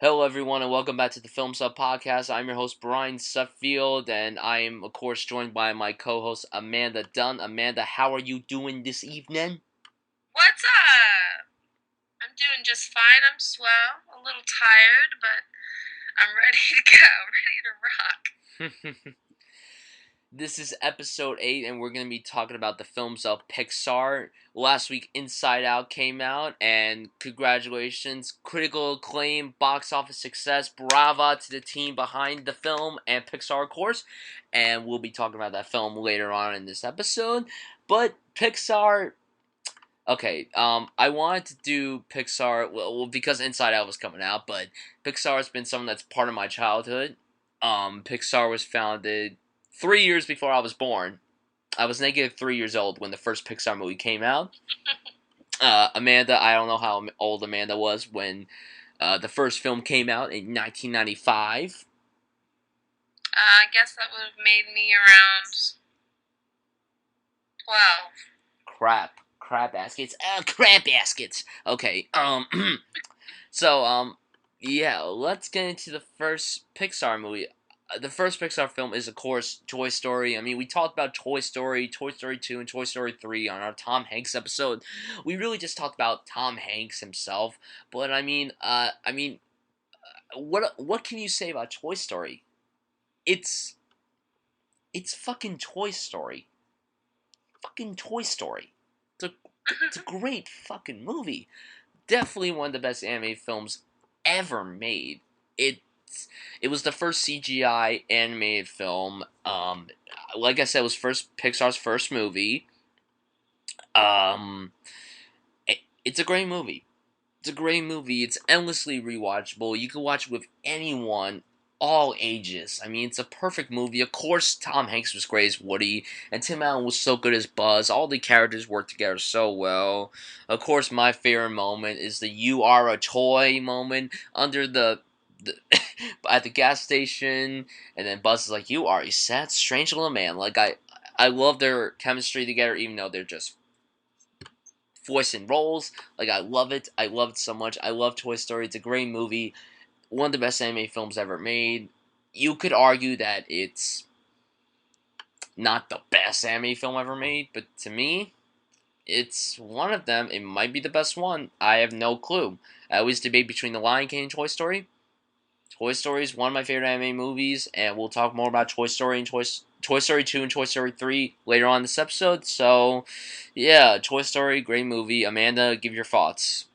Hello, everyone, and welcome back to the Film Sub Podcast. I'm your host, Bryan Sudfield, and I am, of course, joined by my co-host, Amanda Dunn. Amanda, how are you doing this evening? What's up? I'm doing just fine. I'm swell. A little tired, but I'm ready to go. Ready to rock. This is episode 8, and we're going to be talking about the films of Pixar. Last week, Inside Out came out, and congratulations, critical acclaim, box office success, brava to the team behind the film and Pixar, of course. And we'll be talking about that film later on in this episode. But Pixar, okay, I wanted to do Pixar, well, because Inside Out was coming out, but Pixar has been something that's part of my childhood. Pixar was founded 3 years before I was born. I was negative 3 years old when the first Pixar movie came out. Amanda, I don't know how old Amanda was when the first film came out in 1995. I guess that would have made me around 12. Crap baskets. Crap baskets. Okay. So yeah, let's get into the first Pixar movie. The first Pixar film is, of course, Toy Story. I mean, we talked about Toy Story, Toy Story 2, and Toy Story 3 on our Tom Hanks episode. We really just talked about Tom Hanks himself. But what can you say about Toy Story? It's it's fucking Toy Story. Fucking Toy Story. It's a it's a great fucking movie. Definitely one of the best animated films ever made. It was the first CGI animated film. Like I said, it was Pixar's first movie. Um, it's a great movie. It's a great movie. It's endlessly rewatchable. You can watch it with anyone, all ages. I mean, it's a perfect movie. Of course, Tom Hanks was great as Woody, and Tim Allen was so good as Buzz. All the characters work together so well. Of course, my favorite moment is the "You are a toy" moment under the at the gas station, and then Buzz is like, "You are a sad, strange little man." Like I love their chemistry together, even though they're just voicing roles. Like I love it. I love it so much. I love Toy Story. It's a great movie. One of the best anime films ever made. You could argue that it's not the best anime film ever made, but to me, it's one of them. It might be the best one. I have no clue. I always debate between The Lion King and Toy Story. Toy Story is one of my favorite anime movies, and we'll talk more about Toy Story and Toy Story 2 and Toy Story 3 later on in this episode. So, yeah, Toy Story, great movie. Amanda, give your thoughts.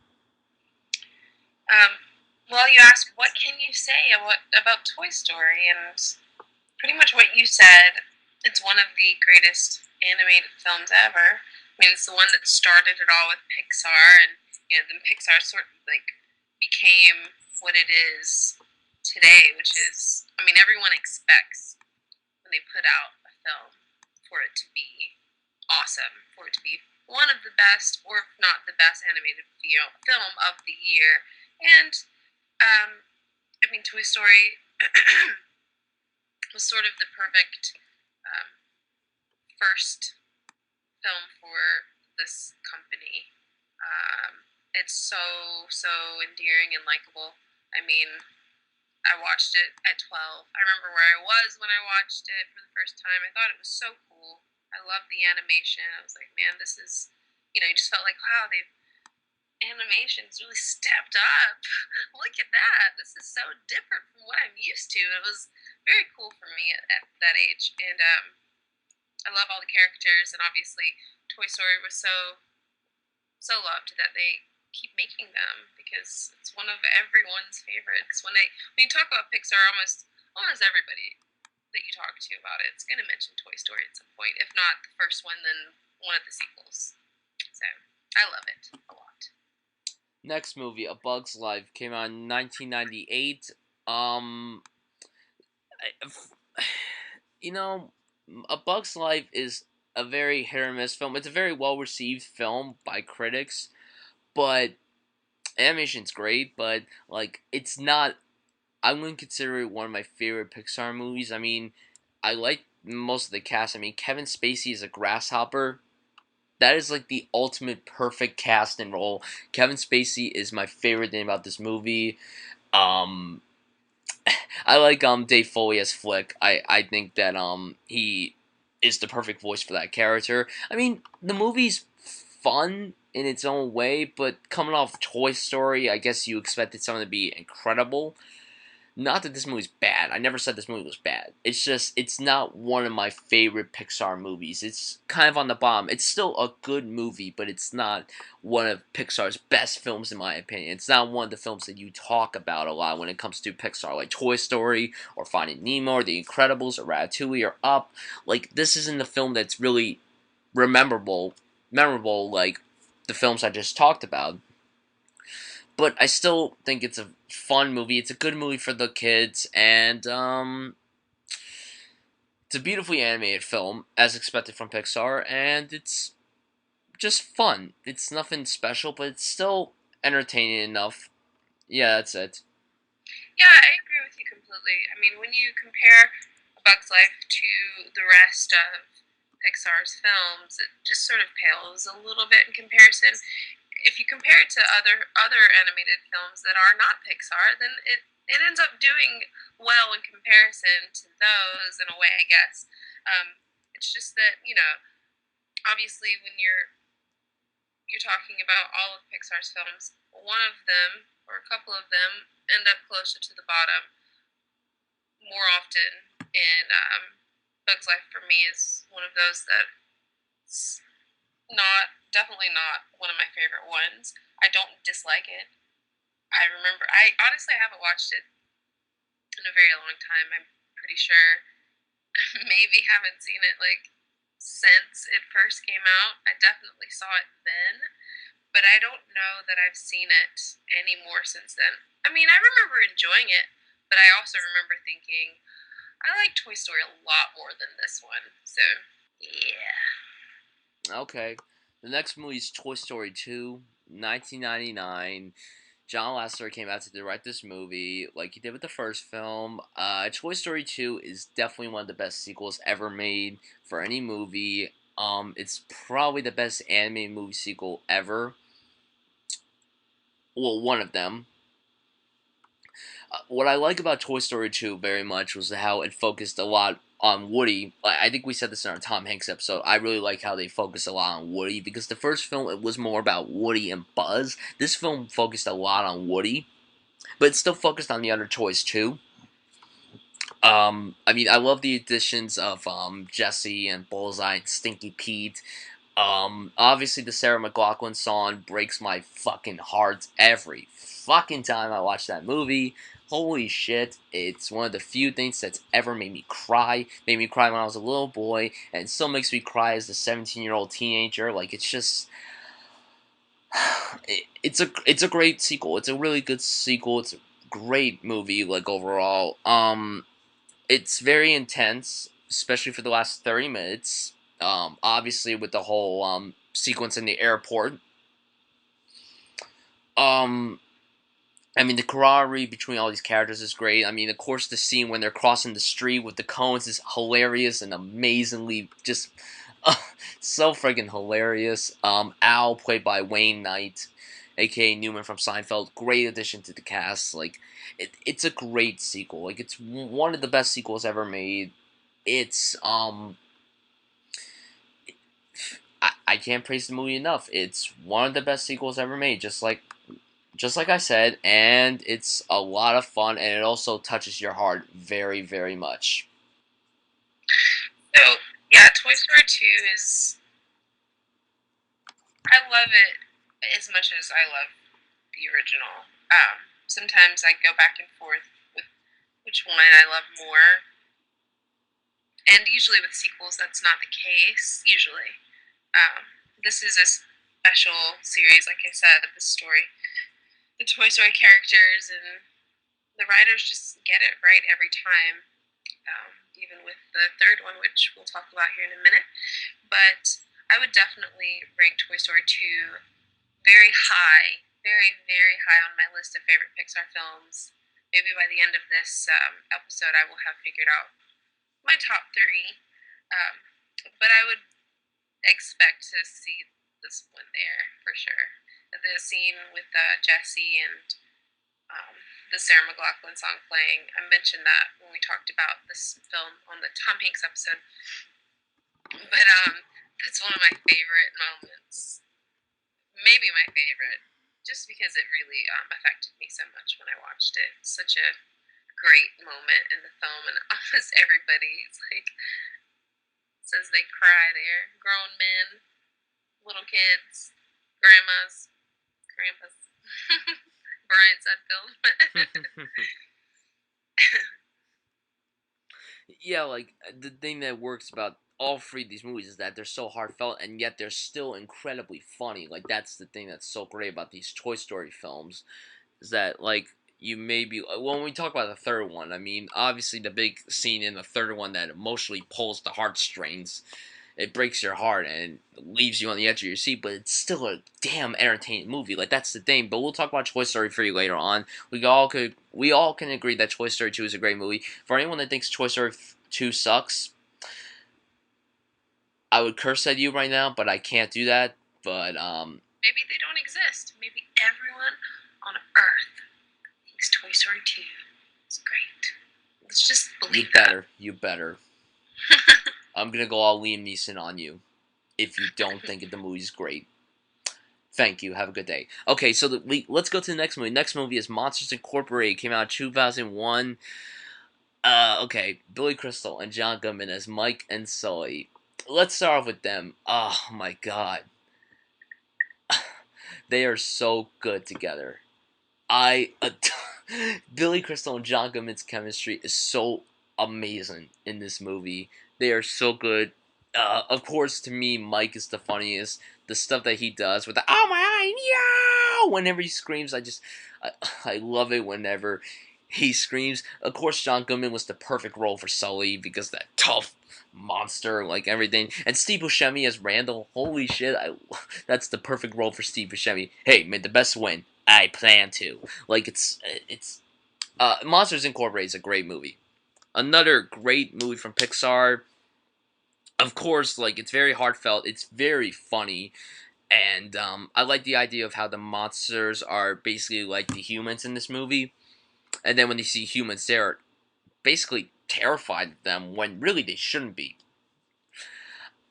Well, you asked, what can you say about Toy Story? And pretty much what you said. It's one of the greatest animated films ever. I mean, it's the one that started it all with Pixar, and then Pixar sort of became what it is today, which is, I mean, everyone expects when they put out a film for it to be awesome, for it to be one of the best, or if not the best animated film of the year. And I mean, Toy Story was sort of the perfect first film for this company. It's so endearing and likable. I mean, I watched it at 12. I remember where I was when I watched it for the first time. I thought it was so cool. I loved the animation. I was like, man, this is, you just felt like, wow, animation's really stepped up. Look at that. This is so different from what I'm used to. It was very cool for me at that age. And I love all the characters, and obviously Toy Story was so loved that they keep making them because it's one of everyone's favorites. When you talk about Pixar, almost everybody that you talk to about it's going to mention Toy Story at some point. If not the first one, then one of the sequels. So I love it a lot. Next movie, A Bug's Life, came out in 1998. You know, A Bug's Life is a very hit or miss film. It's a very well received film by critics, but animation's great. But like, it's not. I wouldn't consider it one of my favorite Pixar movies. I mean, I like most of the cast. I mean, Kevin Spacey is a grasshopper. That is like the ultimate perfect cast and role. Kevin Spacey is my favorite thing about this movie. Um, I like Dave Foley as Flick. I think that he is the perfect voice for that character. I mean, the movie's fun in its own way, but coming off Toy Story, I guess you expected something to be incredible. Not that this movie's bad. I never said this movie was bad. It's just it's not one of my favorite Pixar movies. It's kind of on the bottom. It's still a good movie, but it's not one of Pixar's best films in my opinion. It's not one of the films that you talk about a lot when it comes to Pixar, like Toy Story or Finding Nemo or The Incredibles or Ratatouille or Up. Like this isn't the film that's really memorable like the films I just talked about. But I still think it's a fun movie. It's a good movie for the kids, and it's a beautifully animated film, as expected from Pixar, and it's just fun. It's nothing special, but it's still entertaining enough. Yeah, that's it. Yeah, I agree with you completely. I mean, when you compare A Bug's Life to the rest of Pixar's films, it just sort of pales a little bit in comparison. If you compare it to other animated films that are not Pixar, then it ends up doing well in comparison to those in a way, I guess. It's just that obviously when you're talking about all of Pixar's films, one of them or a couple of them end up closer to the bottom more often. And Bug's Life for me is one of those that's not definitely not one of my favorite ones. I don't dislike it. I remember. I honestly haven't watched it in a very long time. I'm pretty sure maybe haven't seen it like since it first came out. I definitely saw it then, but I don't know that I've seen it anymore since then. I mean, I remember enjoying it, but I also remember thinking I like Toy Story a lot more than this one. So yeah. Okay. The next movie is Toy Story 2, 1999. John Lasseter came out to direct this movie, like he did with the first film. Toy Story 2 is definitely one of the best sequels ever made for any movie. It's probably the best animated movie sequel ever. Well, one of them. What I like about Toy Story 2 very much was how it focused a lot on Woody. I think we said this in our Tom Hanks episode. I really like how they focused a lot on Woody because the first film it was more about Woody and Buzz. This film focused a lot on Woody, but it still focused on the other toys too. I mean, I love the additions of Jesse and Bullseye and Stinky Pete. Obviously the Sarah McLachlan song breaks my fucking heart every fucking time I watch that movie. Holy shit, it's one of the few things that's ever made me cry. Made me cry when I was a little boy, and it still makes me cry as a 17-year-old teenager. Like, it's just. It's a great sequel. It's a really good sequel. It's a great movie, like, overall. It's very intense, especially for the last 30 minutes. Obviously, with the whole sequence in the airport. Um, I mean, the camaraderie between all these characters is great. I mean, of course, the scene when they're crossing the street with the cones is hilarious and amazingly just so friggin' hilarious. Al, played by Wayne Knight, aka Newman from Seinfeld, great addition to the cast. Like, it's a great sequel. Like, it's one of the best sequels ever made. It's I can't praise the movie enough. It's one of the best sequels ever made. Just like I said, and it's a lot of fun, and it also touches your heart very, very much. So yeah, Toy Story 2 is I love it as much as I love the original. Sometimes I go back and forth with which one I love more, and usually with sequels that's not the case. Usually, this is a special series, like I said. The story, the Toy Story characters, and the writers just get it right every time. Even with the third one, which we'll talk about here in a minute. But I would definitely rank Toy Story 2 very high, very, very high on my list of favorite Pixar films. Maybe by the end of this episode, I will have figured out my top three. Um, but I would expect to see this one there for sure. The scene with Jesse and the Sarah McLachlan song playing. I mentioned that when we talked about this film on the Tom Hanks episode. But that's one of my favorite moments. Maybe my favorite, just because it really affected me so much when I watched it. Such a great moment in the film, and almost everybody is like says they cry there. Grown men, little kids, grandmas, grandpas. Bryan Sudfield. Yeah, like the thing that works about all three of these movies is that they're so heartfelt and yet they're still incredibly funny. Like that's the thing that's so great about these Toy Story films is that like you maybe when we talk about the third one, I mean obviously the big scene in the third one that emotionally pulls the heartstrings, it breaks your heart and leaves you on the edge of your seat, but it's still a damn entertaining movie. Like that's the thing. But we'll talk about Toy Story 3 later on. We all can agree that Toy Story 2 is a great movie. For anyone that thinks Toy Story 2 sucks, I would curse at you right now, but I can't do that. But Maybe they don't exist. Maybe everyone on Earth thinks Toy Story 2 is great. Let's just believe you better. I'm gonna go all Liam Neeson on you if you don't think the movie's great. Thank you. Have a good day. Okay, so let's go to the next movie. Next movie is Monsters Incorporated. Came out in 2001. Okay, Billy Crystal and John Goodman as Mike and Sully. Let's start off with them. Oh my god, they are so good together. I Billy Crystal and John Goodman's chemistry is so amazing in this movie. They are so good. Of course, to me, Mike is the funniest. The stuff that he does with the "oh my eye, yeah!" whenever he screams, I, I love it whenever he screams. Of course, John Goodman was the perfect role for Sully because that tough monster, like everything. And Steve Buscemi as Randall. Holy shit, that's the perfect role for Steve Buscemi. Hey, may the best win. I plan to. Like it's Monsters Incorporated is a great movie. Another great movie from Pixar. Of course, like it's very heartfelt. It's very funny, and I like the idea of how the monsters are basically like the humans in this movie. And then when they see humans, they're basically terrified of them when really they shouldn't be.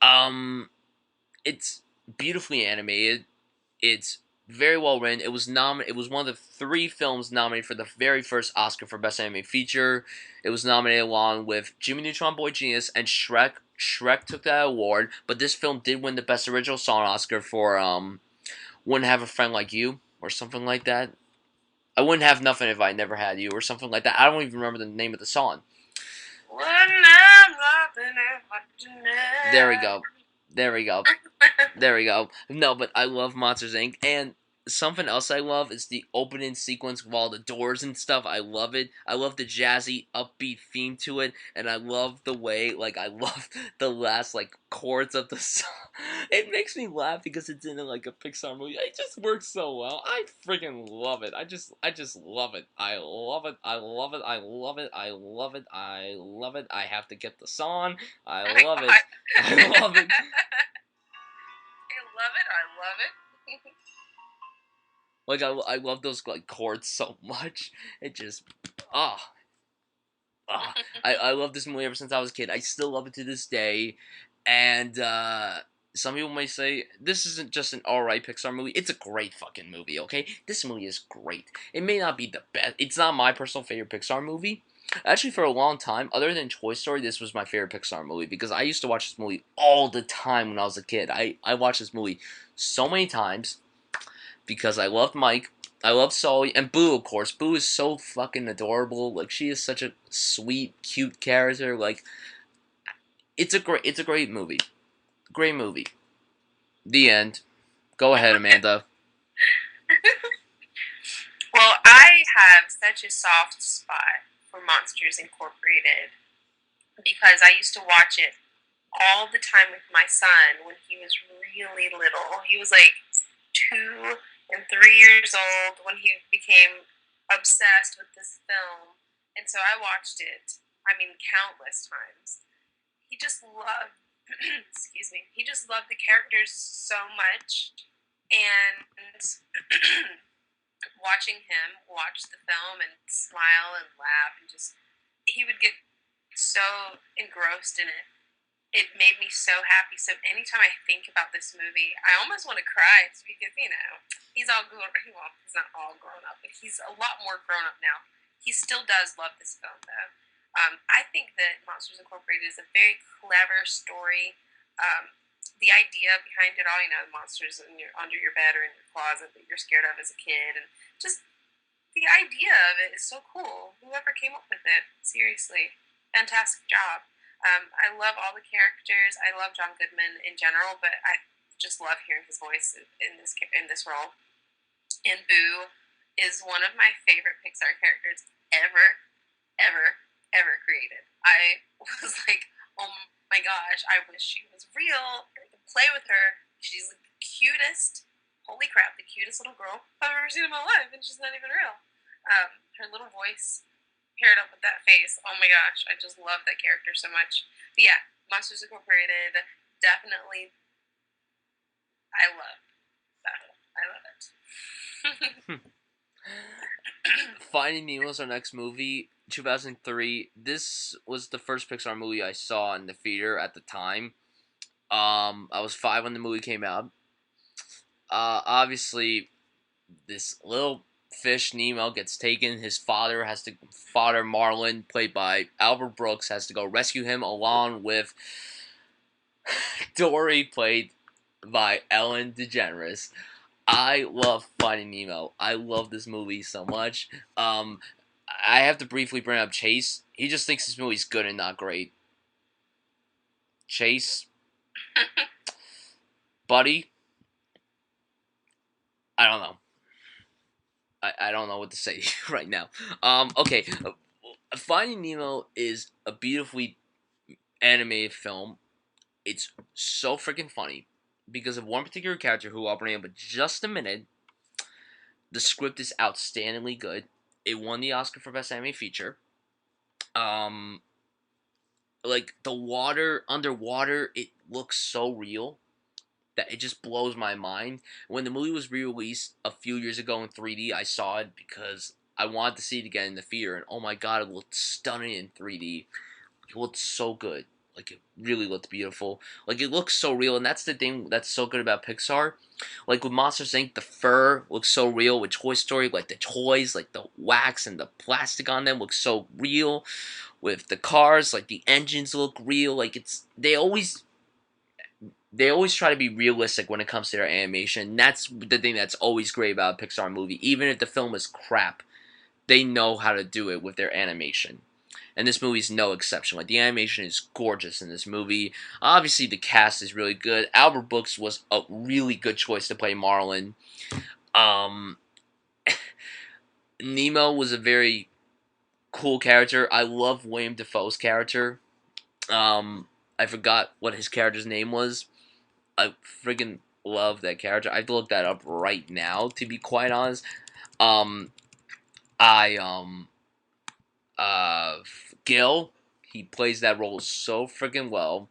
Um, it's beautifully animated. It's very well written. It was one of the three films nominated for the very first Oscar for Best Animated Feature. It was nominated along with Jimmy Neutron Boy Genius and Shrek. Shrek took that award, but this film did win the Best Original Song Oscar for "Wouldn't Have a Friend Like You" or something like that. I wouldn't have nothing if I never had you or something like that. I don't even remember the name of the song. There we go. There we go. There we go. No, but I love Monsters Inc. And something else I love is the opening sequence with all the doors and stuff. I love it. I love the jazzy, upbeat theme to it, and I love the way, like, I love the last, like, chords of the song. It makes me laugh because it's in, like, a Pixar movie. It just works so well. I freaking love it. I just love it. I love it. I love it. I love it. I love it. I love it. I have to get the song. I love it. I love it. I love it. I love it. Like I love those like chords so much. It just ah I love this movie ever since I was a kid. I still love it to this day. And some people may say this isn't just an alright Pixar movie. It's a great fucking movie, okay? This movie is great. It may not be the best. It's not my personal favorite Pixar movie. Actually, for a long time, other than Toy Story, this was my favorite Pixar movie because I used to watch this movie all the time when I was a kid. I watched this movie so many times because I loved Mike, I love Sully, and Boo, of course. Boo is so fucking adorable. Like she is such a sweet, cute character. Like it's a great movie. Great movie. The end. Go ahead, Amanda. Well, I have such a soft spot for Monsters Incorporated because I used to watch it all the time with my son when he was really little. He was like 2 and 3 years old when he became obsessed with this film. And so I watched it, I mean, countless times. He just loved, excuse me, he just loved the characters so much. And watching him watch the film and smile and laugh and just he would get so engrossed in it. It made me so happy. So anytime I think about this movie, I almost want to cry because he's all grown. Well, he's not all grown up, but he's a lot more grown up now. He still does love this film though. I think that Monsters Incorporated is a very clever story. The idea behind it all, monsters under your bed or in your closet that you're scared of as a kid, and just the idea of it is so cool. Whoever came up with it, seriously, fantastic job. I love all the characters. I love John Goodman in general, but I just love hearing his voice in this role. And Boo is one of my favorite Pixar characters ever, ever, ever created. I was like, oh my gosh, I wish she was real. I could play with her. She's the cutest. Holy crap, the cutest little girl I've ever seen in my life, and she's not even real. Her little voice paired up with that face. Oh my gosh, I just love that character so much. But yeah, Monsters Incorporated, definitely, I love that. I love it. Finding Nemo is our next movie, 2003. This was the first Pixar movie I saw in the theater at the time. I was 5 when the movie came out. Obviously, this little fish Nemo gets taken. His father Marlin, played by Albert Brooks, has to go rescue him along with Dory, played by Ellen DeGeneres. I love Finding Nemo. I love this movie so much. I have to briefly bring up Chase. He just thinks this movie's good and not great. Chase, buddy, I don't know. I don't know what to say right now. Okay. Finding Nemo is a beautifully animated film. It's so freaking funny because of one particular character who I'll bring up in just a minute. The script is outstandingly good. It won the Oscar for Best Animated Feature. Um, like the water underwater, it looks so real that it just blows my mind. When the movie was re-released a few years ago in 3D, I saw it because I wanted to see it again in the theater, and oh my god, it looked stunning in 3D. It looked so good. Like, it really looked beautiful. Like, it looks so real, and that's the thing that's so good about Pixar. Like, with Monsters, Inc., the fur looks so real. With Toy Story, like, the toys, like, the wax and the plastic on them looks so real. With the cars, like, the engines look real. Like, they always try to be realistic when it comes to their animation. And that's the thing that's always great about a Pixar movie. Even if the film is crap, they know how to do it with their animation. And this movie is no exception. Like, the animation is gorgeous in this movie. Obviously, the cast is really good. Albert Brooks was a really good choice to play Marlin. Um, Nemo was a very cool character. I love William Dafoe's character. I forgot what his character's name was. I friggin' love that character. I have to look that up right now, to be quite honest. Um, I, Gil, he plays that role so friggin' well.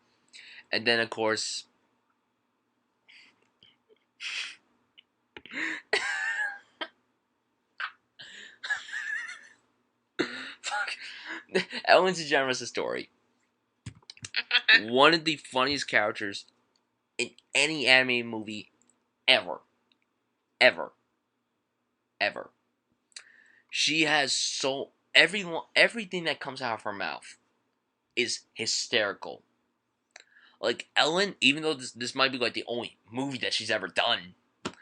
And then, of course, Ellen DeGeneres' story. One of the funniest characters in any animated movie ever. Ever. Ever. She has everything that comes out of her mouth is hysterical. Like, Ellen, even though this might be like the only movie that she's ever done,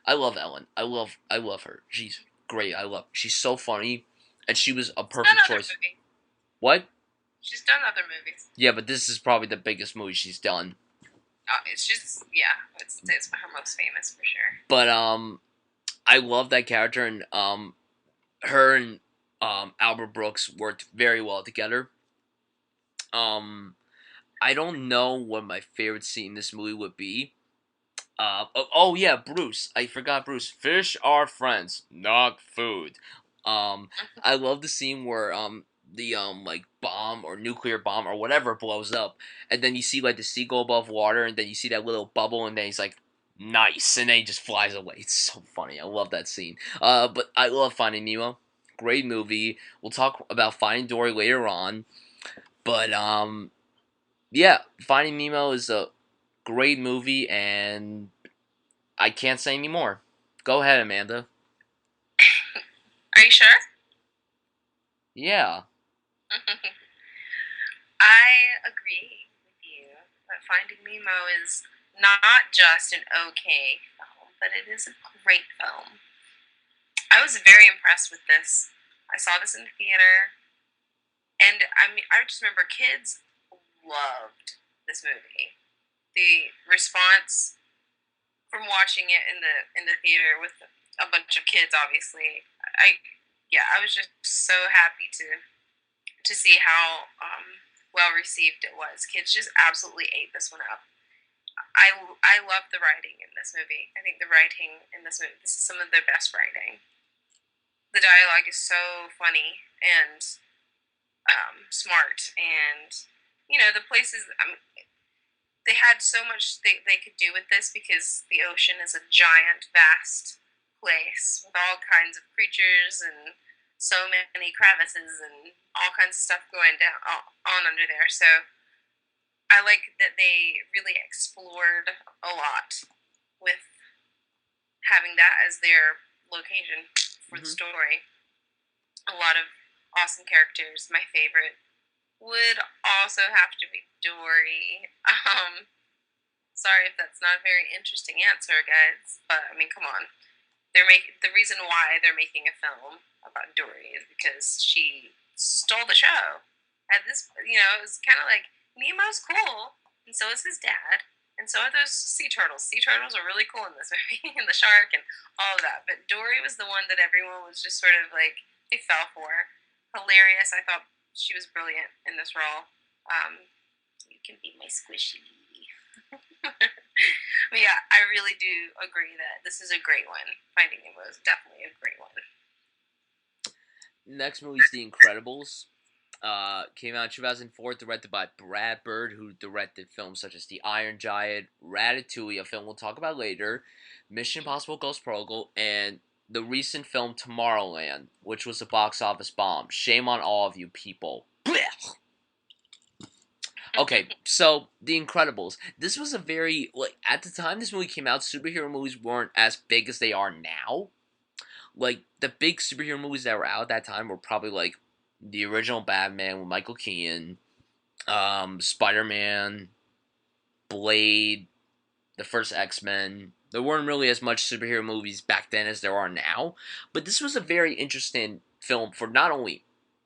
I love Ellen. I love her. She's great. She's so funny, and she was a perfect choice. What? She's done other movies. Yeah, but this is probably the biggest movie she's done. It's just it's her most famous for sure. But I love that character, and her and Albert Brooks worked very well together. I don't know what my favorite scene in this movie would be. Oh yeah, Bruce. I forgot Bruce. Fish are friends, not food. I love the scene where the like bomb or nuclear bomb or whatever blows up, and then you see like the seagull above water, and then you see that little bubble, and then he's like, nice, and then he just flies away. It's so funny. I love that scene. But I love Finding Nemo. Great movie. We'll talk about Finding Dory later on. But yeah, Finding Nemo is a great movie, and I can't say any more. Go ahead, Amanda. Are you sure? Yeah. I agree with you that Finding Nemo is not just an okay film, but it is a great film. I was very impressed with this. I saw this in the theater, and I mean, I just remember kids loved this movie. The response from watching it in the theater with a bunch of kids, obviously, I yeah, I was just so happy to see how well received it was. Kids just absolutely ate this one up. I love the writing in this movie. I think the writing in this movie, this is some of their best writing. The dialogue is so funny and smart, and the places. They had so much they could do with this because the ocean is a giant, vast place with all kinds of creatures and so many crevices and all kinds of stuff going down on under there. So I like that they really explored a lot with having that as their location for the Hmm. story. A lot of awesome characters. My favorite would also have to be Dory. Sorry if that's not a very interesting answer, guys, but I mean, come on. The reason why they're making a film about Dory is because she stole the show. At this, it was kind of like Nemo's cool, and so is his dad, and so are those sea turtles. Sea turtles are really cool in this movie, and the shark and all of that. But Dory was the one that everyone was just sort of like they fell for. Hilarious. I thought she was brilliant in this role. You can be my squishy. But yeah, I really do agree that this is a great one. Finding Nemo is definitely a great one. Next movie is The Incredibles. Came out in 2004, directed by Brad Bird, who directed films such as The Iron Giant, Ratatouille, a film we'll talk about later, Mission Impossible Ghost Protocol, and the recent film Tomorrowland, which was a box office bomb. Shame on all of you people. Blech. Okay, so The Incredibles. This was a very, like, at the time this movie came out, superhero movies weren't as big as they are now. Like, the big superhero movies that were out at that time were probably, like, the original Batman with Michael Keaton, Spider-Man, Blade, the first X-Men. There weren't really as much superhero movies back then as there are now, but this was a very interesting film for not only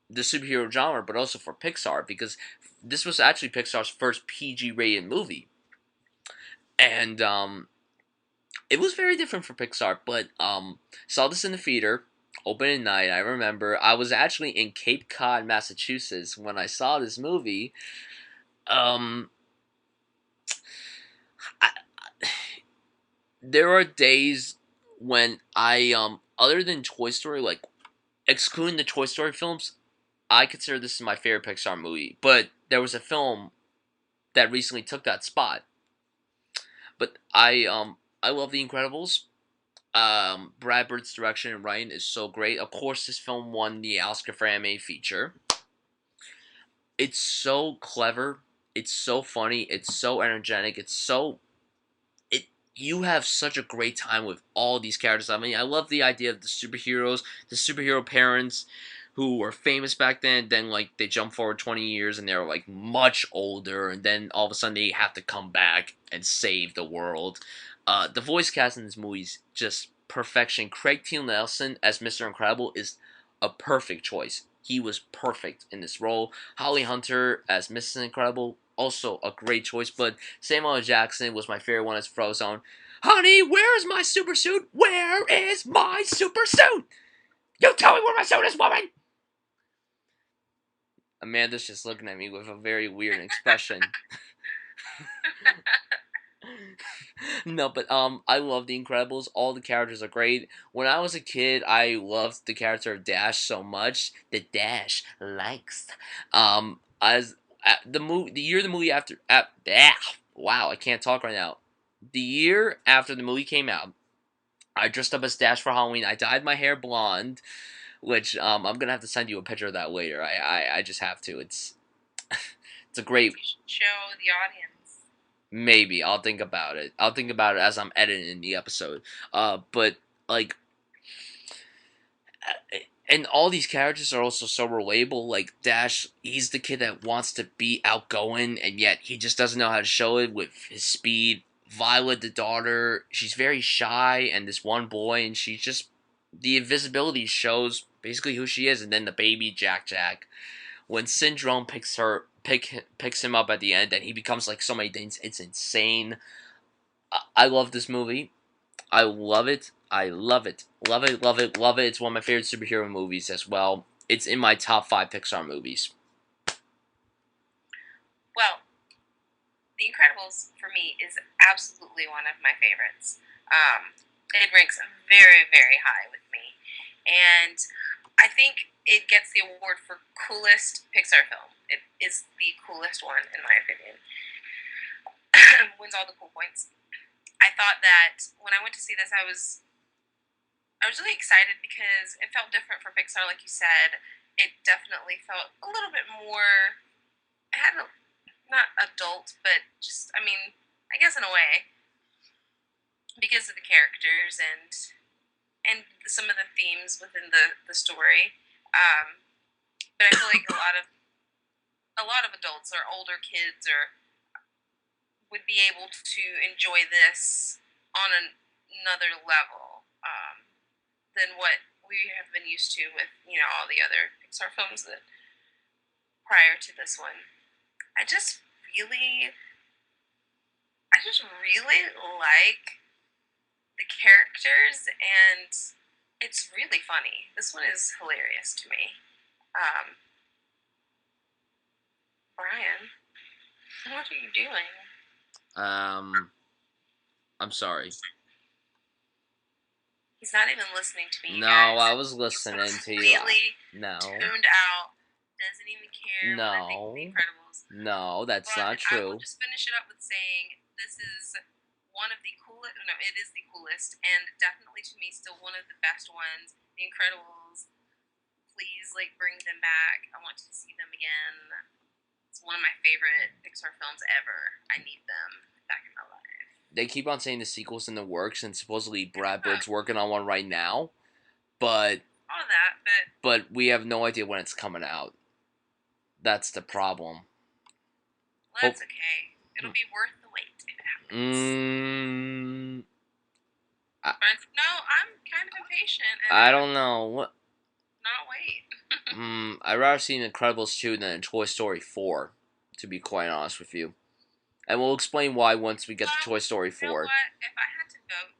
the superhero genre, but also for Pixar, because this was actually Pixar's first PG-rated movie. And, it was very different for Pixar, but, saw this in the theater, opening night. I remember I was actually in Cape Cod, Massachusetts when I saw this movie. Um, I, there are days when other than Toy Story, like, excluding the Toy Story films, I consider this my favorite Pixar movie. But there was a film that recently took that spot. But I love The Incredibles. Brad Bird's direction and writing is so great. Of course, this film won the Oscar for animated feature. It's so clever. It's so funny. It's so energetic. It. You have such a great time with all these characters. I mean, I love the idea of the superheroes, the superhero parents, who were famous back then like they jump forward 20 years and they're like much older, and then all of a sudden they have to come back and save the world. The voice cast in this movie is just perfection. Craig T. Nelson as Mr. Incredible is a perfect choice. He was perfect in this role. Holly Hunter as Mrs. Incredible, also a great choice. But Samuel L. Jackson was my favorite one as Frozone. Honey, where is my super suit? Where is my super suit? You tell me where my suit is, woman! Amanda's just looking at me with a very weird expression. No, but I love The Incredibles. All the characters are great. When I was a kid, I loved the character of Dash so much that Dash likes. As the year the movie after, wow, I can't talk right now. The year after the movie came out, I dressed up as Dash for Halloween. I dyed my hair blonde, which I'm gonna have to send you a picture of that later. I just have to. It's a great. You should show the audience. Maybe I'll think about it. I'll think about it as I'm editing the episode. But like, and all these characters are also so relatable. Like Dash, he's the kid that wants to be outgoing, and yet he just doesn't know how to show it with his speed. Violet, the daughter, she's very shy, and this one boy, and she's just the invisibility shows basically who she is. And then the baby Jack, when Syndrome picks him up at the end, and he becomes like so many things, it's insane. I love this movie. I love it. I love it. Love it, love it, love it. It's one of my favorite superhero movies as well. It's in my top 5 Pixar movies. Well, The Incredibles for me is absolutely one of my favorites. It ranks very, very high with me, and I think it gets the award for coolest Pixar film. It is the coolest one in my opinion. Wins all the cool points. I thought that when I went to see this, I was really excited because it felt different for Pixar, like you said. It definitely felt a little bit more. It had not adult, but just I mean, I guess in a way because of the characters and some of the themes within the story. But I feel like a lot of adults or older kids or would be able to enjoy this on another level than what we have been used to with all the other Pixar films that prior to this one. I just really, I just really like the characters, and it's really funny. This one is hilarious to me. Um, Brian, what are you doing? Um, I'm sorry. He's not even listening to me, you No, guys. I was listening He's to you. completely No. tuned out. Doesn't even care what I think of The Incredibles. No, that's But not I will true. just finish it up with saying this is one of the coolest. No, it is the coolest, and definitely to me still one of the best ones. The Incredibles. Please, bring them back. I want to see them again. It's one of my favorite Pixar films ever. I need them back in my life. They keep on saying the sequel's in the works, and supposedly Brad Bird's working on one right now, but All of that, but we have no idea when it's coming out. That's the problem. well, that's okay. It'll be worth the wait if it happens. No, I'm kind of impatient. And I don't know. not wait. I'd rather see Incredibles 2 than Toy Story 4, to be quite honest with you. And we'll explain why once we get to Toy Story 4. You know what? If I had to vote,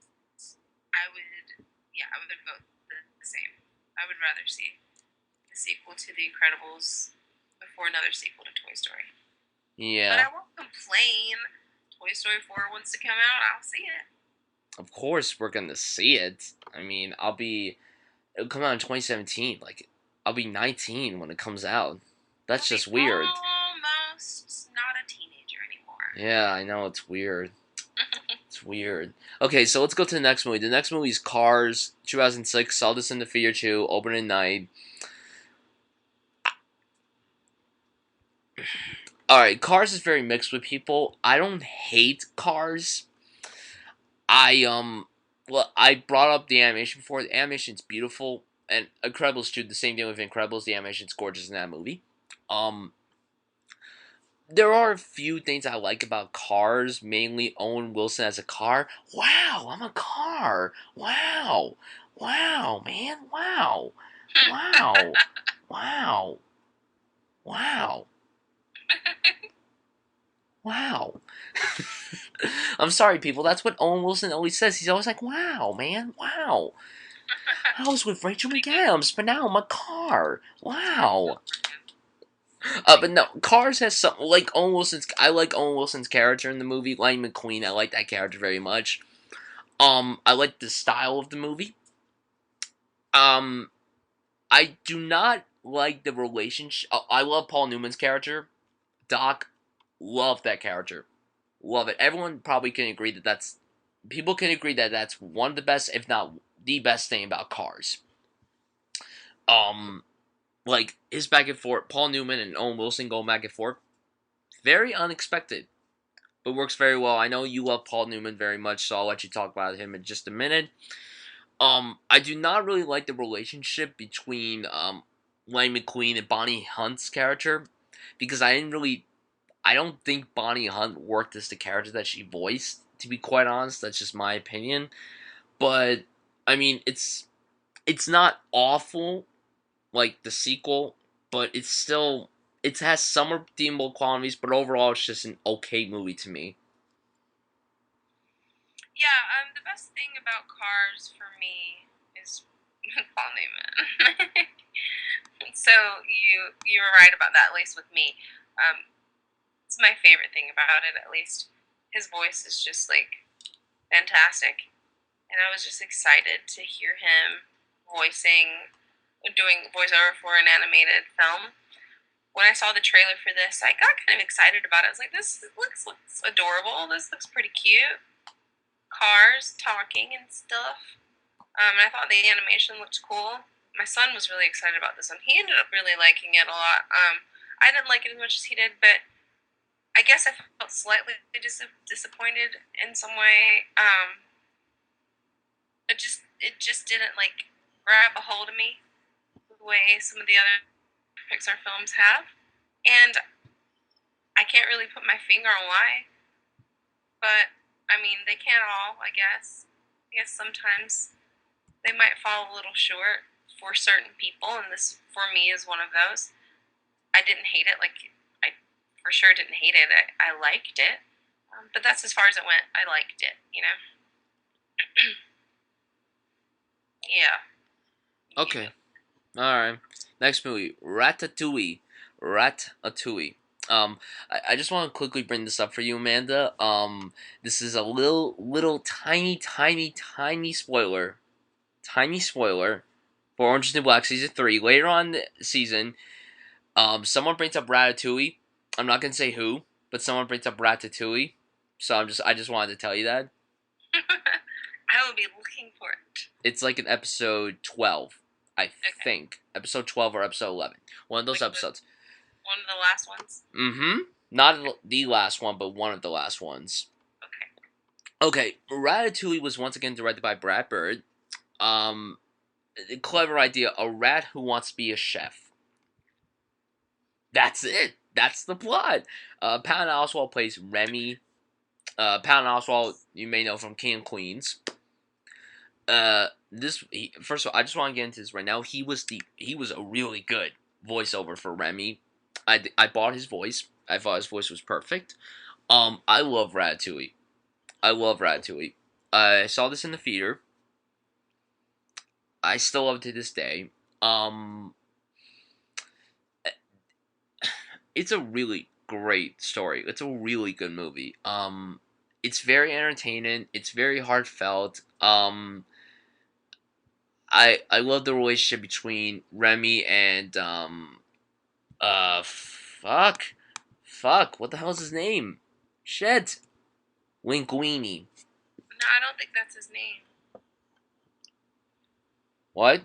I would vote the same. I would rather see the sequel to The Incredibles before another sequel to Toy Story. Yeah. But I won't complain. Toy Story 4 wants to come out, I'll see it. Of course we're gonna see it. I mean, it'll come out in 2017. I'll be 19 when it comes out. That's just weird. Almost not a teenager anymore. Yeah, I know, it's weird. It's weird. Okay, so let's go to the next movie. The next movie is Cars, 2006. Saw this in the theater too, opening night. Alright, Cars is very mixed with people. I don't hate Cars. I brought up the animation before. The animation's beautiful, and Incredibles 2, the same thing with Incredibles. The animation's gorgeous in that movie. There are a few things I like about Cars, mainly Owen Wilson as a car. Wow, I'm a car. Wow. Wow, man. Wow. Wow. Wow. Wow. Wow. I'm sorry, people. That's what Owen Wilson always says. He's always like, wow, man. Wow. I was with Rachel McAdams, but now I'm a car. Wow. But no, Cars has something like Owen Wilson's. I like Owen Wilson's character in the movie. Lightning McQueen, I like that character very much. I like the style of the movie. I do not like the relationship. I love Paul Newman's character. Doc, love that character. love it. Everyone probably can agree that people can agree that that's one of the best, if not the best thing about Cars. Um, like his back and forth, Paul Newman and Owen Wilson going back and forth, very unexpected, but works very well. I know you love Paul Newman very much, so I'll let you talk about him in just a minute. I do not really like the relationship between Lightning McQueen and Bonnie Hunt's character because I don't think Bonnie Hunt worked as the character that she voiced. To be quite honest, that's just my opinion. But I mean, it's not awful like the sequel, but it has some redeemable qualities. But overall, it's just an okay movie to me. Yeah, the best thing about Cars for me is Paul Newman. So you were right about that, at least with me. It's my favorite thing about it, at least. His voice is just like fantastic, and I was just excited to hear him doing voiceover for an animated film. When I saw the trailer for this, I got kind of excited about it. I was like, this looks adorable. This looks pretty cute. Cars talking and stuff. And I thought the animation looked cool. My son was really excited about this one. He ended up really liking it a lot. I didn't like it as much as he did, but I guess I felt slightly disappointed in some way. It just didn't like grab a hold of me the way some of the other Pixar films have, and I can't really put my finger on why. But I mean, they can't all. I guess sometimes they might fall a little short for certain people, and this for me is one of those. I didn't hate it. Like I for sure didn't hate it. I liked it, but that's as far as it went. I liked it. Yeah. Okay, all right. Next movie, Ratatouille. Ratatouille. I just want to quickly bring this up for you, Amanda. This is a little tiny spoiler. Tiny spoiler for Orange is the New Black season 3. Later on in the season, someone brings up Ratatouille. I'm not gonna say who, but someone brings up Ratatouille. So I just wanted to tell you that. I will be looking for it. It's like an episode 12, I Okay. think. Episode 12 or episode 11. One of those Like episodes. one of the last ones. Mm-hmm. Not the last one, but one of the last ones. Okay. Okay, Ratatouille was once again directed by Brad Bird. Clever idea. A rat who wants to be a chef. That's it. That's the plot. Patton Oswalt plays Remy. Patton Oswalt, you may know from King of Queens. First of all, I just want to get into this right now. He was a really good voiceover for Remy. I bought his voice. I thought his voice was perfect. I love Ratatouille. I love Ratatouille. I saw this in the theater. I still love it to this day. It's a really great story. It's a really good movie. It's very entertaining. It's very heartfelt. I love the relationship between Remy and fuck, what the hell's his name? Shit, Linguini. No, I don't think that's his name. What?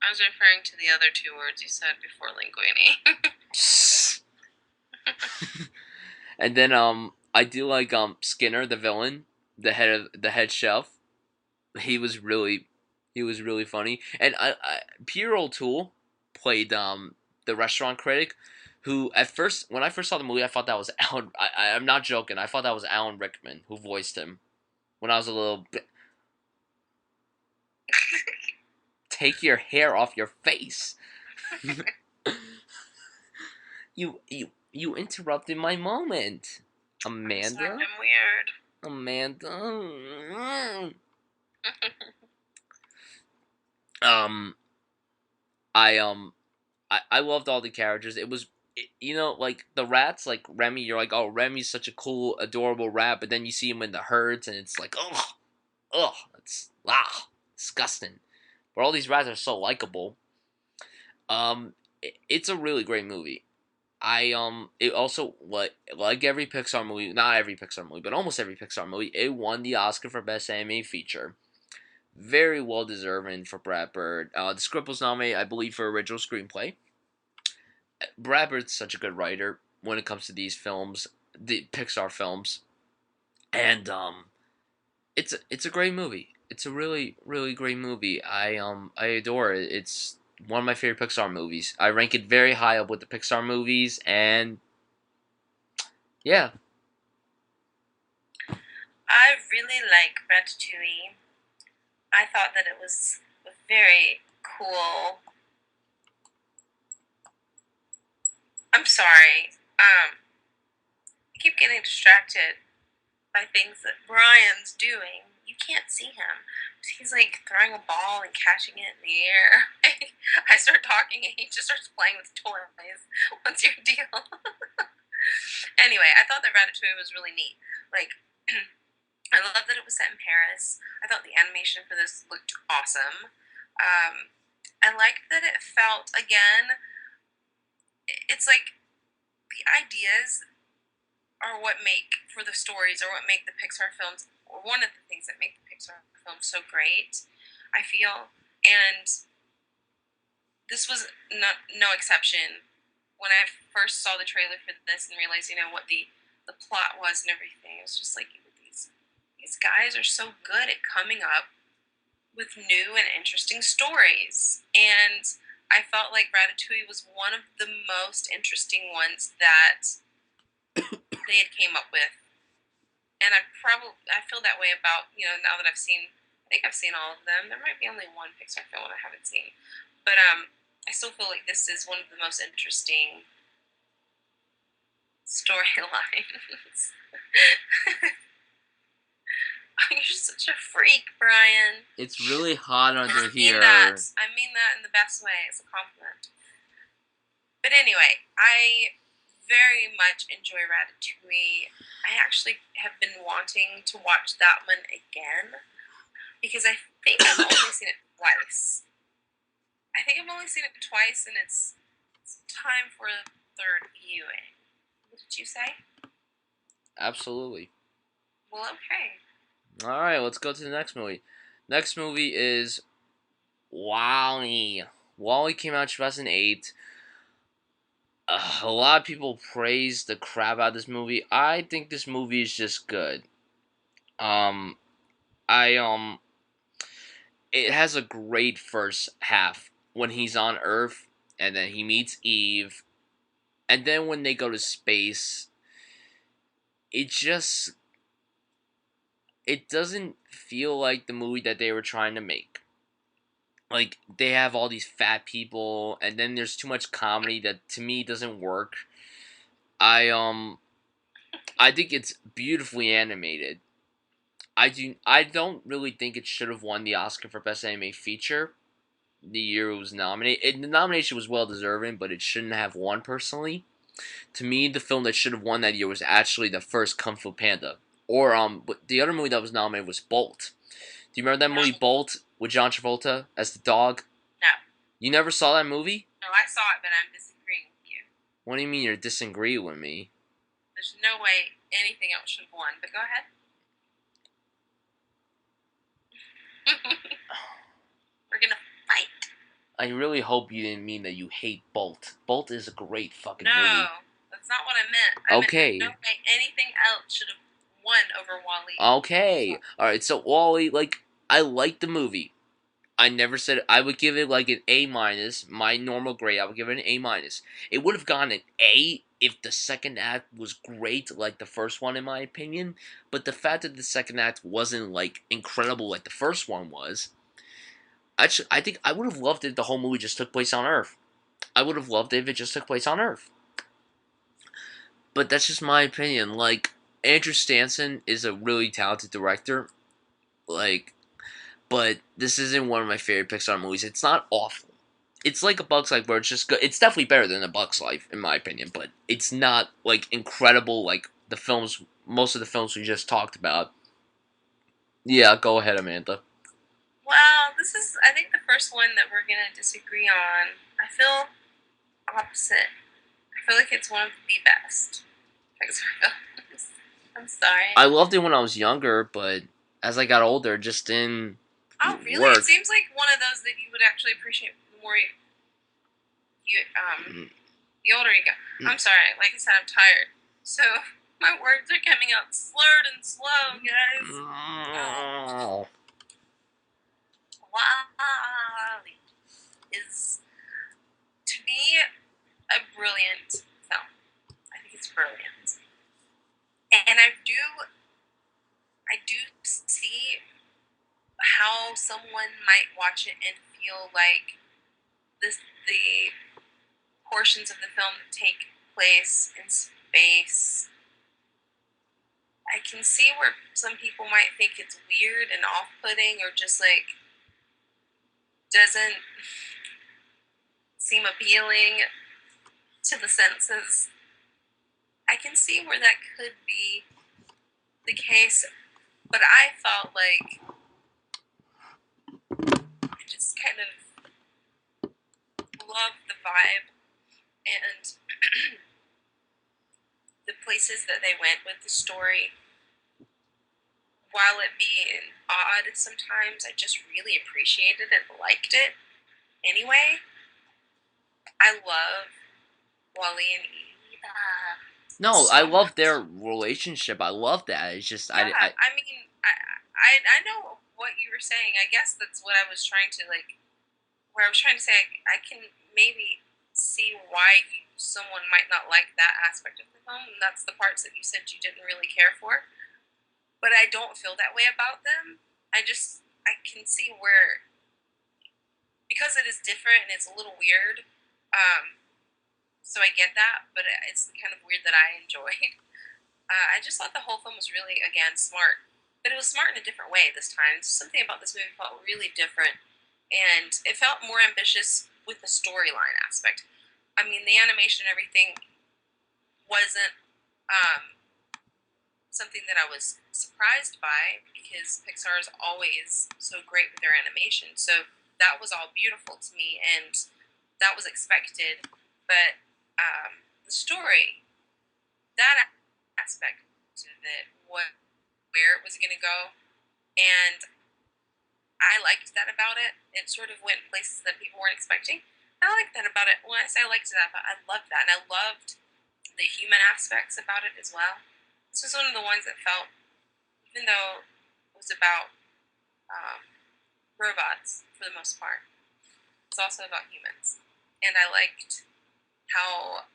I was referring to the other two words you said before linguini. And then I do like Skinner, the villain, the head chef. He was really funny. And Peter O'Toole played the restaurant critic, who at first when I first saw the movie I thought that was Alan. I'm not joking. I thought that was Alan Rickman who voiced him when I was a little bit. Take your hair off your face. You interrupted my moment, Amanda. I'm weird. Amanda. um, I loved all the characters. Like the rats, like Remy. You're like, oh, Remy's such a cool, adorable rat, but then you see him in the herds, and it's like, it's disgusting. But all these rats are so likable. It's a really great movie. it also like every Pixar movie, not every Pixar movie, but almost every Pixar movie, it won the Oscar for Best Animated Feature. Very well deserving for Brad Bird. The script was nominated, I believe, for original screenplay. Brad Bird's such a good writer when it comes to these films, the Pixar films, and it's a great movie. It's a really great movie. I adore it. It's one of my favorite Pixar movies. I rank it very high up with the Pixar movies, and yeah, I really like Ratatouille. I thought that it was very cool. I'm sorry. I keep getting distracted by things that Brian's doing. You can't see him. He's like throwing a ball and catching it in the air. I start talking and he just starts playing with toys. What's your deal? Anyway, I thought that Ratatouille was really neat. Like, I love that it was set in Paris. I thought the animation for this looked awesome. I liked that it felt, again, it's like the ideas are what make for the stories, or what make the Pixar films, or one of the things that make the Pixar films so great, I feel. And this was no exception. When I first saw the trailer for this and realized, what the plot was and everything, it was just like, these guys are so good at coming up with new and interesting stories. And I felt like Ratatouille was one of the most interesting ones that they had came up with. And I feel that way about, now that I think I've seen all of them. There might be only one Pixar film I haven't seen. But I still feel like this is one of the most interesting storylines. You're such a freak, Brian. it's really hot under here. I mean that in the best way. It's a compliment. But anyway, I very much enjoy Ratatouille. I actually have been wanting to watch that one again because I think I've only seen it twice. And it's time for a third viewing. What did you say? Absolutely. Well, okay. All right, let's go to the next movie. Next movie is WALL-E. WALL-E came out in 2008. A lot of people praise the crap out of this movie. I think this movie is just good. Um, I it has a great first half when he's on Earth, and then he meets Eve, and then when they go to space, it just it doesn't feel like the movie that they were trying to make. Like, they have all these fat people, and then there's too much comedy that to me doesn't work. I think it's beautifully animated. I don't really think it should have won the Oscar for Best Animated Feature the year it was nominated. The nomination was well deserving, but it shouldn't have won personally. To me, the film that should have won that year was actually the first Kung Fu Panda. Or but the other movie that was nominated was Bolt. Do you remember that movie Bolt with John Travolta as the dog? No. You never saw that movie? No, I saw it, but I'm disagreeing with you. What do you mean you're disagreeing with me? There's no way anything else should have won, but go ahead. We're gonna fight. I really hope you didn't mean that you hate Bolt. Bolt is a great fucking movie. No, that's not what I meant. Okay. No way anything else should have won over WALL-E. Okay. Alright, so WALL-E, I like the movie. I never said I would give it like an A minus. My normal grade, I would give it an A minus. It would have gotten an A if the second act was great, like the first one, in my opinion. But the fact that the second act wasn't incredible like the first one was, I think I would have loved it if the whole movie just took place on Earth. I would have loved it if it just took place on Earth. But that's just my opinion. Andrew Stanton is a really talented director. But this isn't one of my favorite Pixar movies. It's not awful. It's like A Bug's Life, where it's just good. It's definitely better than A Bug's Life, in my opinion. But it's not incredible like the films. Most of the films we just talked about. Yeah, go ahead, Amanda. Well, this is, I think, the first one that we're gonna disagree on. I feel opposite. I feel like it's one of the best Pixar films. I'm sorry. I loved it when I was younger, but as I got older, it just didn't Oh, really? It work. seems like one of those that you would actually appreciate the more Mm. the older you go. I'm sorry. Like I said, I'm tired, so my words are coming out slurred and slow, guys. Oh. WALL-E is, to me, a brilliant film. I think it's brilliant, and I do see how someone might watch it and feel like the portions of the film that take place in space. I can see where some people might think it's weird and off-putting, or just like doesn't seem appealing to the senses. I can see where that could be the case, but I felt like I just kind of loved the vibe and the places that they went with the story. While it being odd sometimes, I just really appreciated it and liked it. Anyway, I love Wally and Eva No, I so love much. their relationship. I love that. It's just Yeah, I mean, I know what you were saying. I guess that's what I was trying to like. Where I was trying to say, I can maybe see why someone might not like that aspect of the film, and that's the parts that you said you didn't really care for. But I don't feel that way about them. I can see where, because it is different and it's a little weird. So I get that, but it's the kind of weird that I enjoyed. I just thought the whole film was really, again, smart. But it was smart in a different way this time. Something about this movie felt really different. And it felt more ambitious with the storyline aspect. I mean, the animation and everything wasn't something that I was surprised by, because Pixar is always so great with their animation. So that was all beautiful to me, and that was expected. But the story, that aspect of it, where it was going to go, and I liked that about it. It sort of went places that people weren't expecting. I liked that about it. When I say I liked that, but I loved that, and I loved the human aspects about it as well. This was one of the ones that felt, even though it was about um, robots for the most part, it's also about humans. And I liked how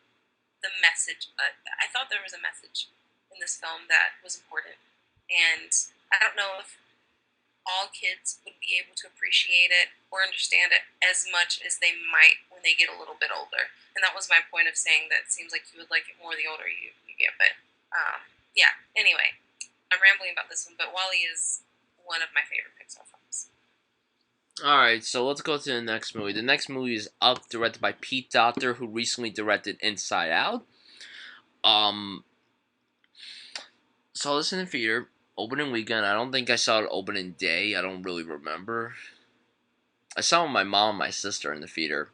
the message, I thought there was a message in this film that was important. And I don't know if all kids would be able to appreciate it or understand it as much as they might when they get a little bit older. And that was my point of saying that it seems like you would like it more the older you get. But yeah, anyway, I'm rambling about this one, but Wally is one of my favorite Pixar films. Alright, so let's go to the next movie. The next movie is Up, directed by Pete Docter, who recently directed Inside Out. Saw this in the theater, opening weekend. I don't think I saw it opening day. I don't really remember. I saw it with my mom and my sister in the theater.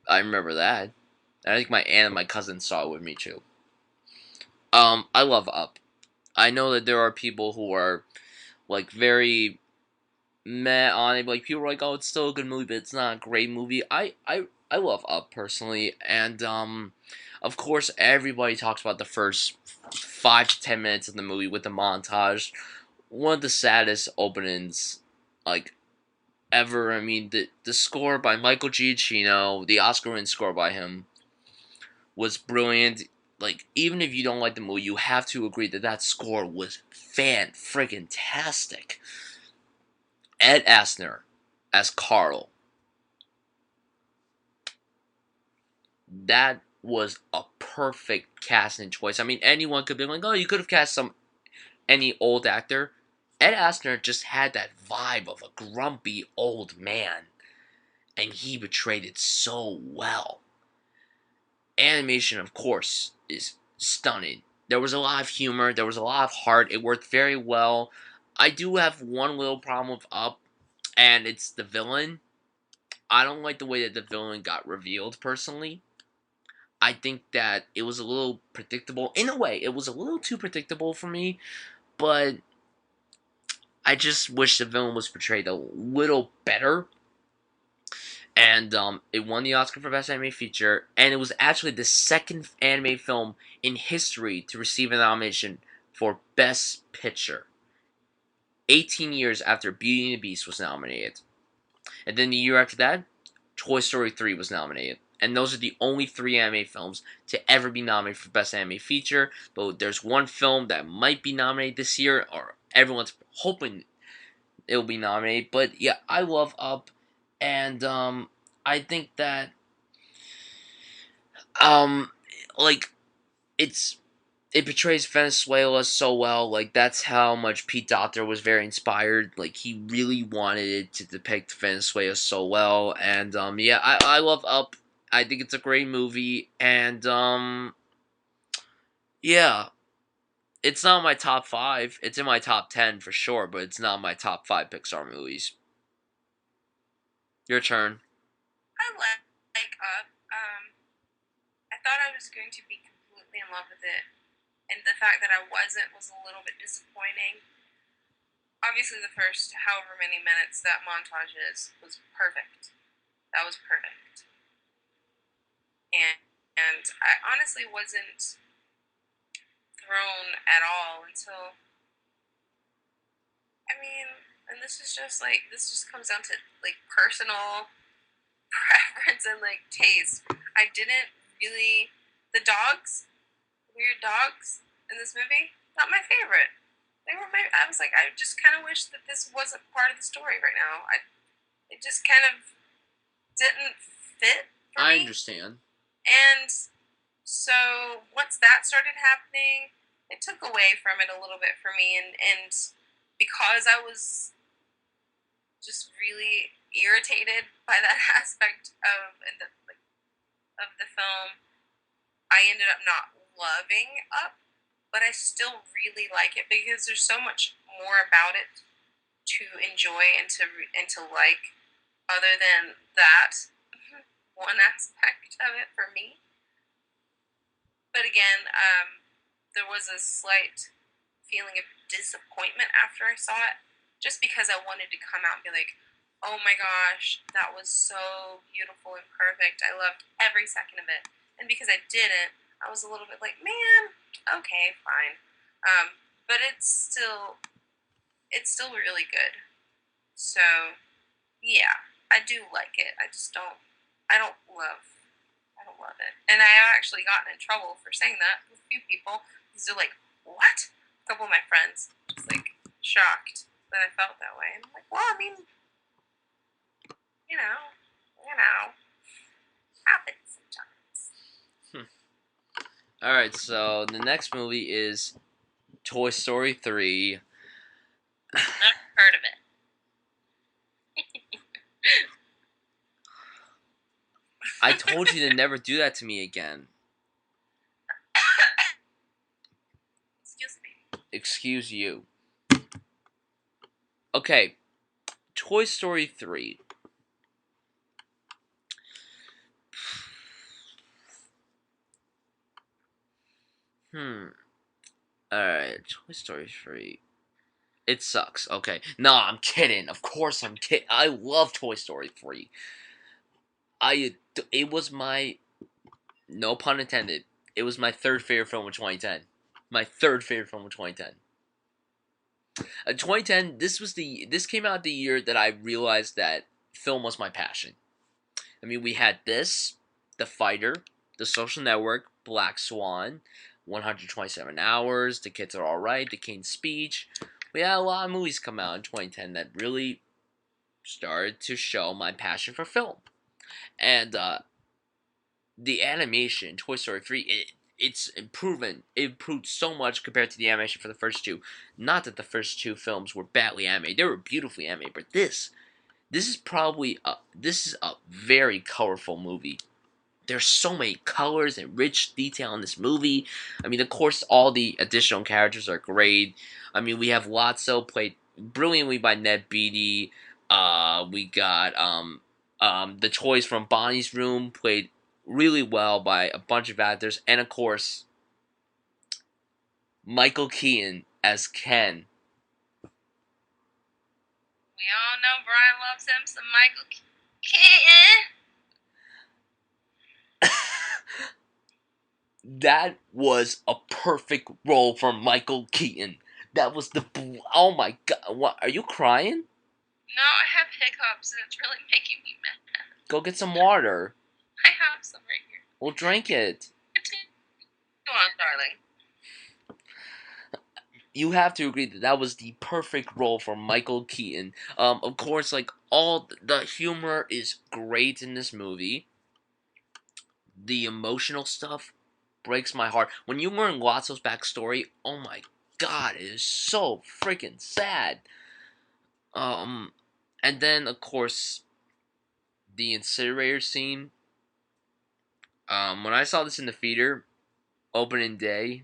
I remember that. I think my aunt and my cousin saw it with me too. I love Up. I know that there are people who are like very meh on it. Like people are like, "Oh, it's still a good movie, but it's not a great movie." I love Up personally, and of course, everybody talks about the first 5 to 10 minutes of the movie with the montage. One of the saddest openings like ever. I mean, the score by Michael Giacchino, the Oscar-winning score by him, was brilliant. Like, even if you don't like the movie, you have to agree that that score was fan-friggin-tastic. Ed Asner as Carl. That was a perfect casting choice. I mean, anyone could be like, oh, you could have cast any old actor. Ed Asner just had that vibe of a grumpy old man, and he portrayed it so well. Animation, of course, is stunning. There was a lot of humor, there was a lot of heart, it worked very well. I do have one little problem with Up, and it's the villain. I don't like the way that the villain got revealed, personally. I think that it was a little predictable. In a way, it was a little too predictable for me, but I just wish the villain was portrayed a little better. And it won the Oscar for Best Animated Feature, and it was actually the second anime film in history to receive a nomination for Best Picture. 18 years after Beauty and the Beast was nominated. And then the year after that, Toy Story 3 was nominated. And those are the only three anime films to ever be nominated for Best Anime Feature. But there's one film that might be nominated this year, or everyone's hoping it'll be nominated. But yeah, I love Up, and I think that um, like it's it portrays Venezuela so well. Like that's how much Pete Docter was very inspired. Like he really wanted it to depict Venezuela so well. And yeah, I love Up. I think it's a great movie. And yeah, it's not my top five. It's in my top 10 for sure, but it's not my top five Pixar movies. Your turn. I like Up. I thought I was going to be completely in love with it, and the fact that I wasn't was a little bit disappointing. Obviously, the first however many minutes that montage is was perfect. That was perfect, and I honestly wasn't thrown at all until, I mean, and this just comes down to like personal preference and like taste. I didn't really, the dogs, weird dogs in this movie, not my favorite. They were my. I was like, I just kind of wish that this wasn't part of the story right now. It just kind of didn't fit for I me. understand. And so once that started happening, it took away from it a little bit for me. And because I was just really irritated by that aspect of the film, I ended up not loving Up, but I still really like it because there's so much more about it to enjoy and to like, other than that one aspect of it for me. But again, there was a slight feeling of disappointment after I saw it, just because I wanted to come out and be like, "Oh my gosh, that was so beautiful and perfect. I loved every second of it." And because I didn't, I was a little bit like, "Man, okay, fine." But it's still really good. So yeah, I do like it. I don't love I don't love it. And I actually gotten in trouble for saying that with a few people because they're like, "What?" A couple of my friends just like shocked that I felt that way. And I'm like, "Well, I mean, you know, you know, happens sometimes." Alright, so the next movie is Toy Story 3. Not heard of it. I told you to never do that to me again. Excuse me. Excuse you. Okay, Toy Story 3. Alright, Toy Story 3. It sucks. Okay. No, I'm kidding. Of course I'm kidding. I love Toy Story 3. It was my, no pun intended, it was my third favorite film of 2010. My third favorite film of 2010. 2010, this came out the year that I realized that film was my passion. I mean, we had this, The Fighter, The Social Network, Black Swan, 127 Hours, The Kids Are Alright, The King's Speech. We had a lot of movies come out in 2010 that really started to show my passion for film. And the animation, Toy Story 3, it's improving. It improved so much compared to the animation for the first two. Not that the first two films were badly animated; they were beautifully animated. But this is probably this is a very colorful movie. There's so many colors and rich detail in this movie. I mean, of course, all the additional characters are great. I mean, we have Lotso played brilliantly by Ned Beatty. We got the toys from Bonnie's Room played really well by a bunch of actors, and of course, Michael Keaton as Ken. We all know Brian loves him some Michael Keaton. That was a perfect role for Michael Keaton. That was the oh my god! What are you crying? No, I have hiccups and it's really making me mad. Go get some water. I have some right here. We'll drink it. Go on, darling. You have to agree that that was the perfect role for Michael Keaton. Of course, like all the humor is great in this movie. The emotional stuff breaks my heart. When you learn Lotso's backstory, oh my god, it is so freaking sad. And then of course the incinerator scene. When I saw this in the theater, opening day,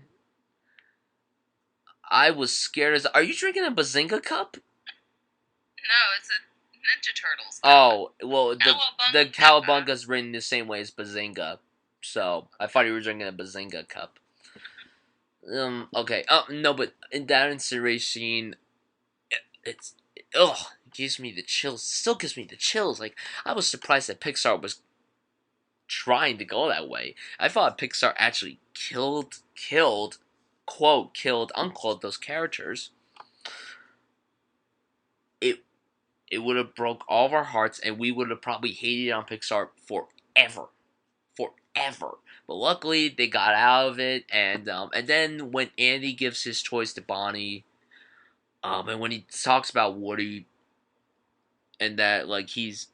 I was scared as. Are you drinking a Bazinga cup? No, it's a Ninja Turtles cup. Oh, well, the Cowabunga. Cowabunga's written the same way as Bazinga, so I thought you were drinking a Bazinga cup. Okay. Oh no, but in that incineration scene, it gives me the chills. Still gives me the chills. Like I was surprised that Pixar was trying to go that way. I thought Pixar actually quote killed unquote those characters. It it would have broke all of our hearts, and we would have probably hated on Pixar forever. But luckily, they got out of it, and then when Andy gives his toys to Bonnie, and when he talks about Woody, and that like he's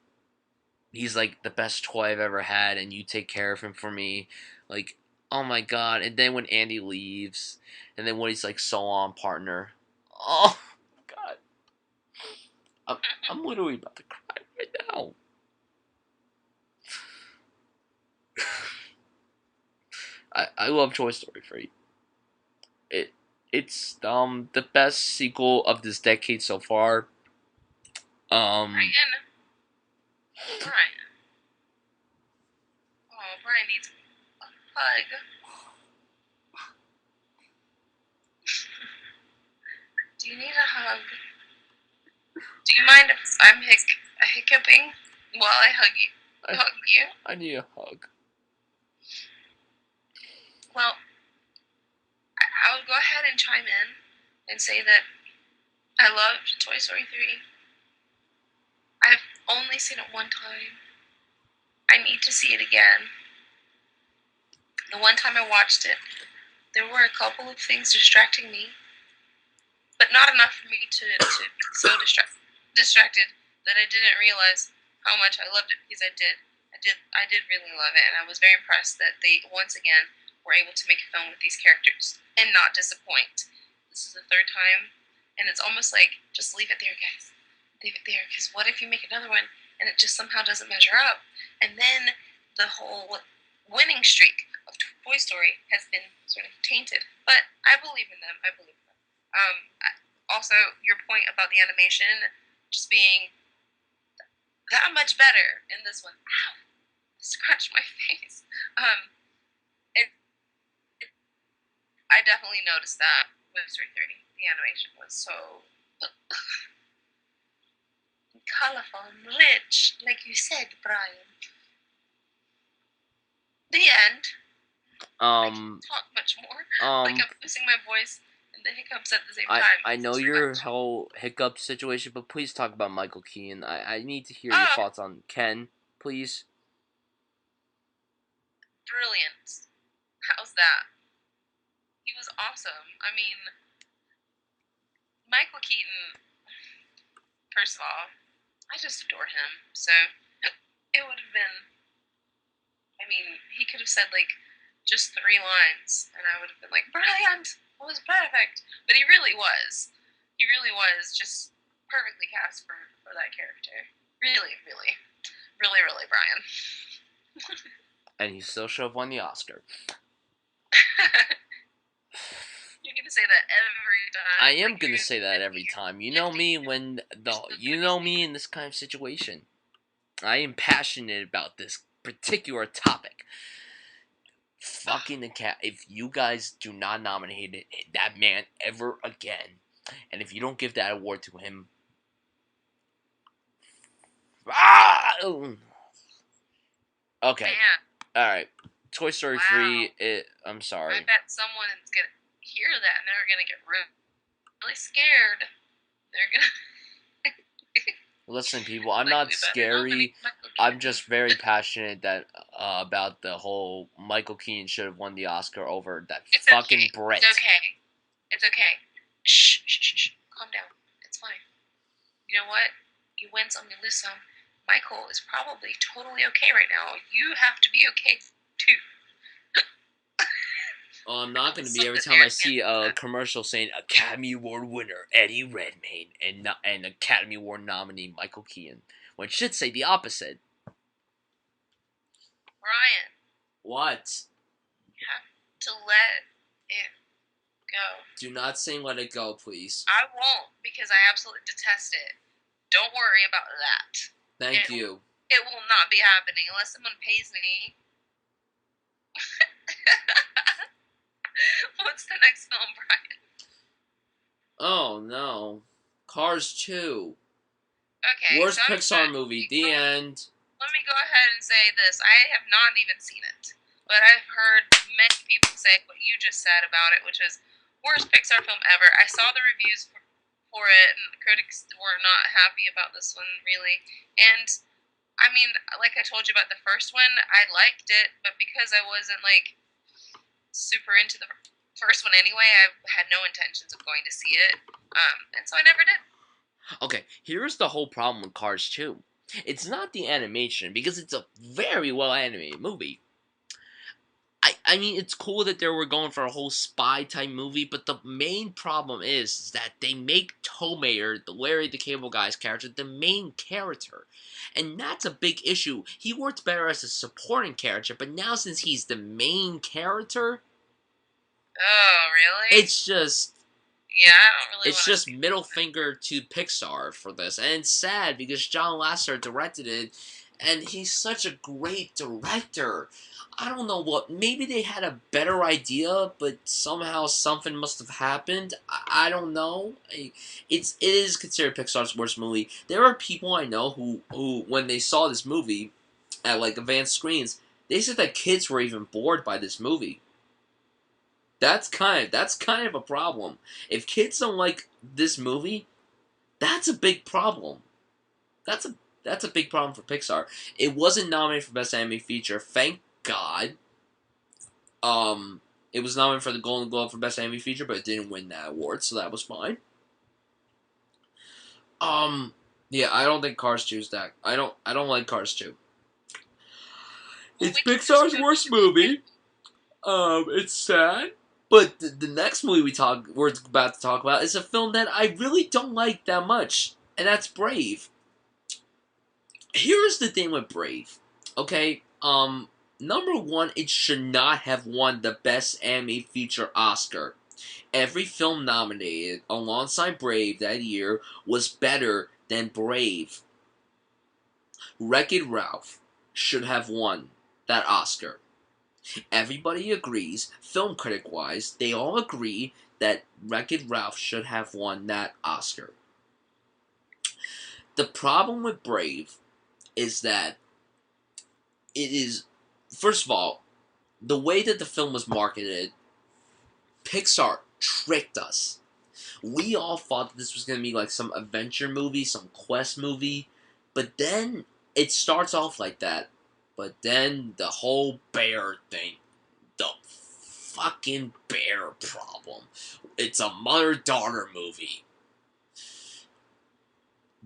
like the best toy I've ever had, and you take care of him for me, like oh my god. And then when Andy leaves, and then Woody's like so on partner, oh god, I'm literally about to cry right now. I love Toy Story 3. It's the best sequel of this decade so far. Brian. Oh, Brian needs a hug. Do you need a hug? Do you mind if I'm hiccuping while I hug you? I need a hug. Well, I'll go ahead and chime in and say that I loved Toy Story 3. I've only seen it one time. I need to see it again. The one time I watched it, there were a couple of things distracting me, but not enough for me to be so distracted that I didn't realize how much I loved it, because I did really love it, and I was very impressed that they once again were able to make a film with these characters and not disappoint. This is the third time, and it's almost like, just leave it there, guys. Leave it there, because what if you make another one and it just somehow doesn't measure up? And then the whole winning streak of Toy Story has been sort of tainted. But I believe in them. Also, your point about the animation just being that much better in this one. Ow! Scratched my face. I definitely noticed that with Toy Story 30. The animation was so colorful and rich, like you said, Brian. The end. I can't talk much more. Like I'm losing my voice and the hiccups at the same time. I know your whole hiccup situation, but please talk about Michael Keaton. I need to hear your thoughts on Ken, please. Brilliant. How's that? He was awesome. I mean, Michael Keaton, first of all, I just adore him. So it would have been, I mean, he could have said like just 3 lines and I would have been like, brilliant! It was perfect. But he really was. He really was just perfectly cast for that character. Really, really, really, really, Brian. And he still should have won the Oscar. You're gonna say that every time. I am gonna say that every time. You know me you know me in this kind of situation. I am passionate about this particular topic. Fucking the cat. If you guys do not nominate that man ever again, and if you don't give that award to him, ah! Okay, Man, all right. Toy Story wow. 3. I'm I sorry. bet someone is gonna hear that and they're gonna get really scared. They're gonna Listen, people. I'm like, not we better nominate scary. Michael I'm Keaton. just very passionate that about the whole Michael Keaton should have won the Oscar over that It's fucking okay. It's Brit. okay. It's okay. Shh, shh, shh, shh. Calm down. It's fine. You know what? You win some, you lose some. Michael is probably totally okay right now. You have to be okay too. Oh, I'm not going to So be every time I Eric see Hansen a said. commercial saying Academy Award winner Eddie Redmayne and Academy Award nominee Michael Keaton, when it should say the opposite. Brian, What? you have to let it go. Do not sing "Let It Go," please. I won't because I absolutely detest it. Don't worry about that. Thank you. It will not be happening unless someone pays me. What's the next film, Brian? Oh no, Cars 2. Okay, Worst so Pixar movie. The end. let me go ahead and say this. I have not even seen it, but I've heard many people say what you just said about it, which is worst Pixar film ever. I saw the reviews for it, and the critics were not happy about this one, really. And I mean, like I told you about the first one, I liked it, but because I wasn't like super into the first one anyway, I had no intentions of going to see it, and so I never did. Okay, here's the whole problem with Cars 2. It's not the animation, because it's a very well animated movie. I mean, it's cool that they were going for a whole spy type movie, but the main problem is that they make Tow Mater, the Larry the Cable Guy's character, the main character. And that's a big issue. He works better as a supporting character, but now since he's the main character, Oh, really? it's just Yeah, I don't really it's want to just see middle finger to Pixar for this. And it's sad because John Lasseter directed it, and he's such a great director. I don't know what, maybe they had a better idea, but somehow something must have happened. I don't know. It is considered Pixar's worst movie. There are people I know who when they saw this movie at like advanced screens, they said that kids were even bored by this movie. That's kind of a problem. If kids don't like this movie, that's a big problem. That's a that's a big problem for Pixar. It wasn't nominated for Best Animated Feature. Thank God. It was nominated for the Golden Globe for Best Animated Feature, but it didn't win that award, so that was fine. Um, yeah, I don't think Cars 2 is that. I don't like Cars 2. Well, It's we can just Pixar's worst movie. It's sad. But the next movie we're about to talk about is a film that I really don't like that much, and that's Brave. Here's the thing with Brave. Okay, number one, it should not have won the Best Animated Feature Oscar. Every film nominated alongside Brave that year was better than Brave. Wreck-It Ralph should have won that Oscar. Everybody agrees, film critic wise, they all agree that Wreck-It Ralph should have won that Oscar. The problem with Brave is that it is, first of all, the way that the film was marketed, Pixar tricked us. We all thought that this was going to be like some adventure movie, some quest movie, but then it starts off like that. But then the whole bear thing, the fucking bear problem. It's a mother-daughter movie.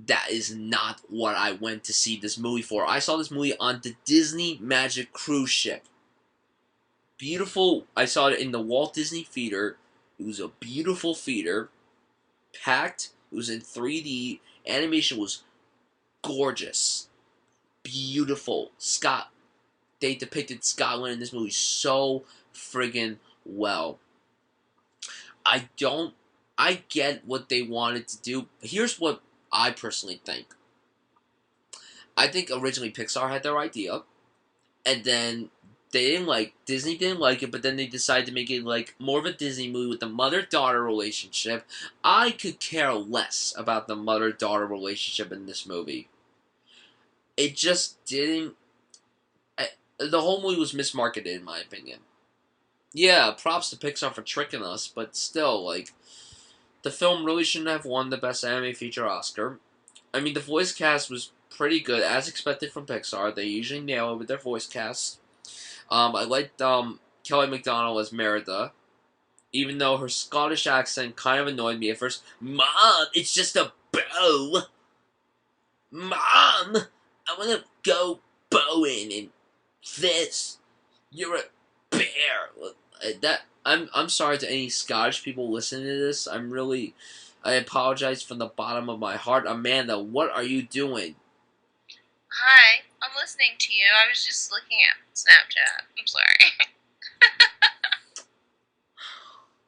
That is not what I went to see this movie for. I saw this movie on the Disney Magic cruise ship. Beautiful. I saw it in the Walt Disney Theater. It was a beautiful theater. Packed. It was in 3D. Animation was gorgeous. Beautiful. They depicted Scotland in this movie so friggin' well. I get what they wanted to do. Here's what I personally think. I think originally Pixar had their idea, and then Disney didn't like it, but then they decided to make it like more of a Disney movie with the mother-daughter relationship. I could care less about the mother-daughter relationship in this movie. It just didn't. The whole movie was mismarketed, in my opinion. Yeah, props to Pixar for tricking us, but still, like, the film really shouldn't have won the Best Animated Feature Oscar. I mean, the voice cast was pretty good, as expected from Pixar. They usually nail it with their voice cast. I liked Kelly MacDonald as Merida, even though her Scottish accent kind of annoyed me at first. Mom, it's just a bow. Mom, I want to go bowing and this. You're a bear. I'm sorry to any Scottish people listening to this. I apologize from the bottom of my heart. Amanda, what are you doing? Hi, I'm listening to you. I was just looking at Snapchat. I'm sorry.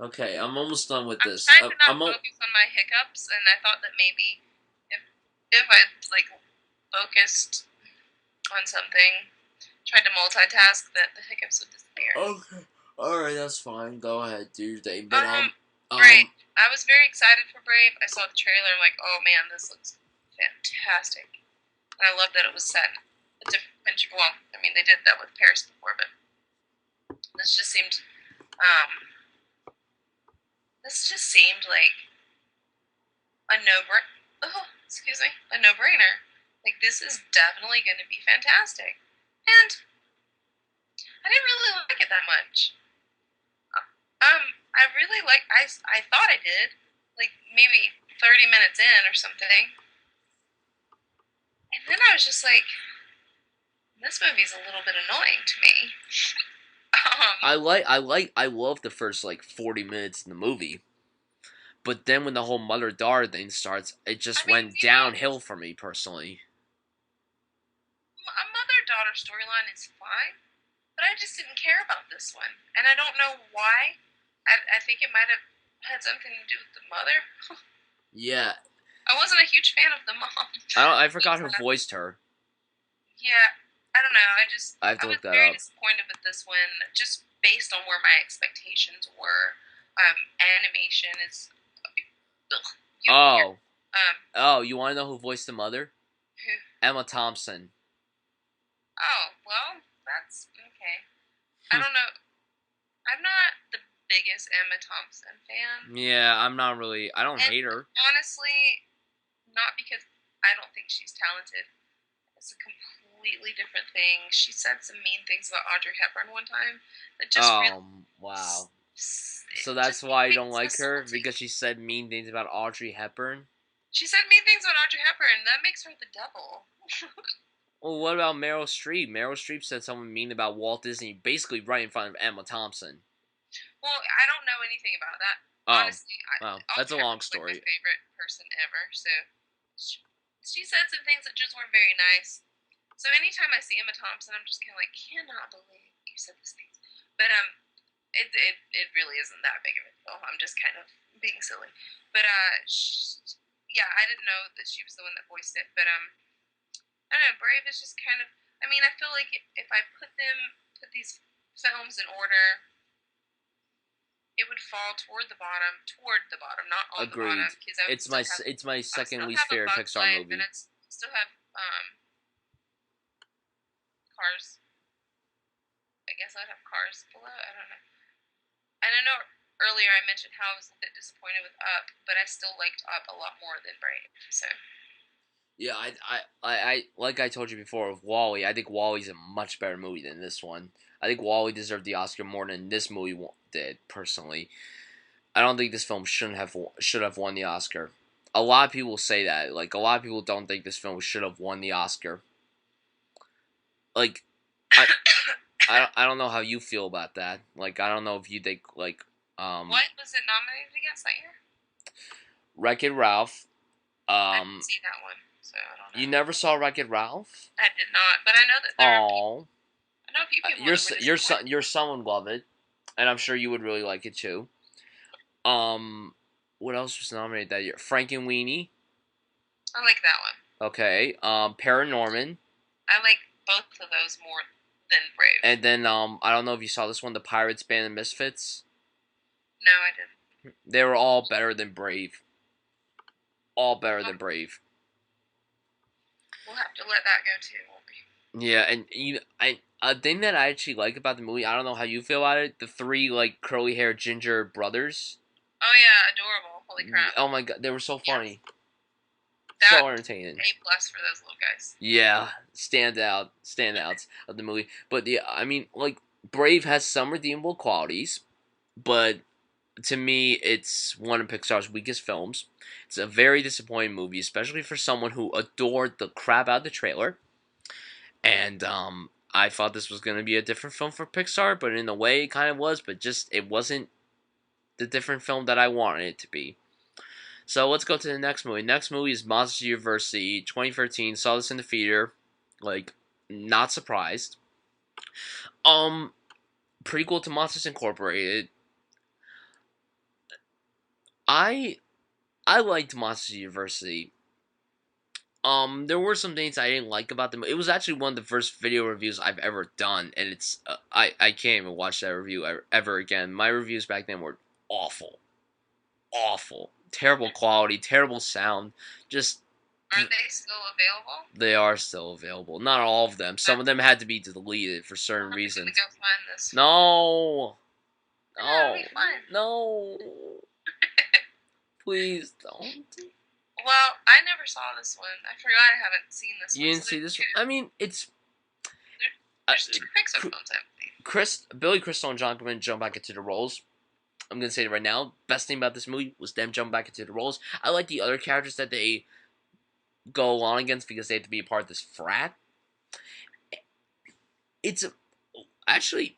Okay, I'm almost done with I'm this. trying to not focus on my hiccups, and I thought that maybe if I like focused on something, tried to multitask, that the hiccups would disappear. Okay, all right, that's fine. Go ahead, do your thing. But Brave. I was very excited for Brave. I saw the trailer. I'm like, oh man, this looks fantastic, and I love that it was set a different. Well, I mean, they did that with Paris before, but this just seemed um, like a a no-brainer. Like, this is definitely going to be fantastic, and I didn't really like it that much. I really I thought I did, like maybe 30 minutes in or something, and then I was just like, this movie's a little bit annoying to me. I love the first like 40 minutes in the movie. But then when the whole mother-daughter thing starts, it just went downhill for me personally. A mother-daughter storyline is fine, but I just didn't care about this one, and I don't know why. I think it might have had something to do with the mother. Yeah. I wasn't a huge fan of the mom. I forgot who voiced her. Yeah, I don't know. I have to I was look that very up. disappointed with this one, just based on where my expectations were. Animation is. Oh. You want to know who voiced the mother? Who? Emma Thompson. Oh, well, that's okay. I don't know. I'm not the biggest Emma Thompson fan. Yeah, I'm not really. I don't hate her. Honestly, not because I don't think she's talented. It's a completely different thing. She said some mean things about Audrey Hepburn one time. That just wow. So that's why you don't like her? Because she said mean things about Audrey Hepburn? She said mean things about Audrey Hepburn. That makes her the devil. Well, what about Meryl Streep? Meryl Streep said something mean about Walt Disney, basically right in front of Emma Thompson. Well, I don't know anything about that. Honestly, that's a long story. Like my favorite person ever. So she said some things that just weren't very nice. So anytime I see Emma Thompson, I'm just kind of like, cannot believe you said these things. But it really isn't that big of a deal. I'm just kind of being silly. But yeah, I didn't know that she was the one that voiced it. But I don't know. Brave is just kind of. I mean, I feel like if I put these films in order, it would fall toward the bottom, not on Agreed. the bottom. It's my second least favorite Pixar movie. And I still have Cars. I guess I'd have Cars below. I don't know. And I know earlier I mentioned how I was a bit disappointed with Up, but I still liked Up a lot more than Brave. So. Yeah, I like I told you before with Wall-E, I think Wall-E's a much better movie than this one. I think Wall-E deserved the Oscar more than this movie did, personally. I don't think this film should have won the Oscar. A lot of people say that. Like, a lot of people don't think this film should have won the Oscar. Like, I don't know how you feel about that. Like, I don't know if you think, like, What was it nominated against that year? Wreck-It Ralph. I didn't see that one. So I don't know. You never saw Wreck-It Ralph? I did not, but I know that there are people. I know a few people. Your son would love it, and I'm sure you would really like it too. What else was nominated that year? Frankenweenie. I like that one. Okay. Paranorman. I like both of those more than Brave. And then I don't know if you saw this one, The Pirates, Band and Misfits. No, I didn't. They were all better than Brave. All better than Brave. We'll have to let that go too, won't we? Yeah, and a thing that I actually like about the movie, I don't know how you feel about it, the three like curly haired ginger brothers. Oh yeah, adorable! Holy crap! Oh my god, they were so funny, That so entertaining. A+ for those little guys. Yeah, standouts of the movie. But yeah, I mean, like Brave has some redeemable qualities, but to me, it's one of Pixar's weakest films. It's a very disappointing movie, especially for someone who adored the crap out of the trailer. And I thought this was going to be a different film for Pixar, but in a way, it kind of was. But just it wasn't the different film that I wanted it to be. So let's go to the next movie. Next movie is Monsters University, 2013. Saw this in the theater, like not surprised. Prequel to Monsters Incorporated. I liked Monsters University. There were some things I didn't like about them. It was actually one of the first video reviews I've ever done, and it's I can't even watch that review ever again. My reviews back then were awful, terrible quality, terrible sound. Just Aren't they still available? they are still available. Not all of them. Some of them had to be deleted for certain I'm reasons. gonna go find this. No, That'll be fun. no, please don't. Well, I never saw this one. I forgot I haven't seen this one. You didn't see this one? I mean, it's there's two Pixar films I haven't seen. Billy Crystal and John Goodman jump back into the roles. I'm gonna say it right now. Best thing about this movie was them jumping back into the roles. I like the other characters that they go along against because they have to be a part of this frat. It's actually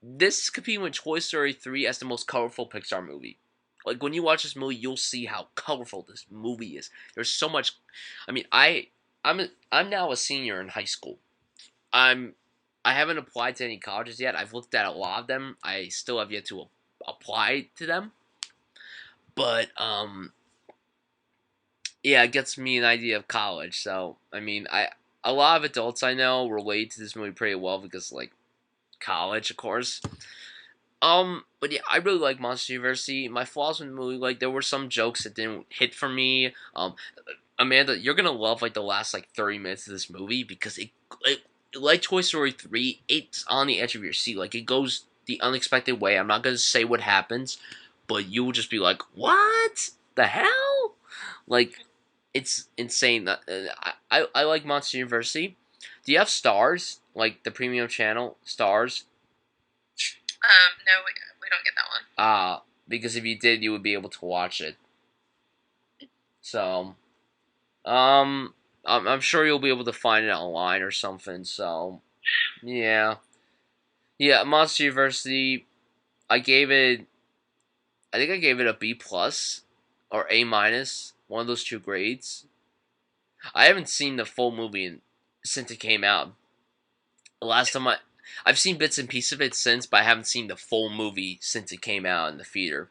this competing with Toy Story 3 as the most colorful Pixar movie. Like when you watch this movie, you'll see how colorful this movie is. There's so much. I mean, I'm now a senior in high school. I haven't applied to any colleges yet. I've looked at a lot of them. I still have yet to apply to them. But yeah, it gets me an idea of college. So I mean, a lot of adults I know relate to this movie pretty well because like college, of course. But yeah, I really like Monster University. My flaws with the movie, like there were some jokes that didn't hit for me. Amanda, you're gonna love like the last like 30 minutes of this movie because it like Toy Story 3, it's on the edge of your seat. Like it goes the unexpected way. I'm not gonna say what happens, but you will just be like, "What the hell?" Like it's insane. I like Monster University. Do you have Stars, like the premium channel Stars? No, we don't get that one. Because if you did, you would be able to watch it. So, I'm sure you'll be able to find it online or something. So, yeah, Monster University. I think I gave it a B+ or A-, one of those two grades. I haven't seen the full movie since it came out. The last time I've seen bits and pieces of it since, but I haven't seen the full movie since it came out in the theater.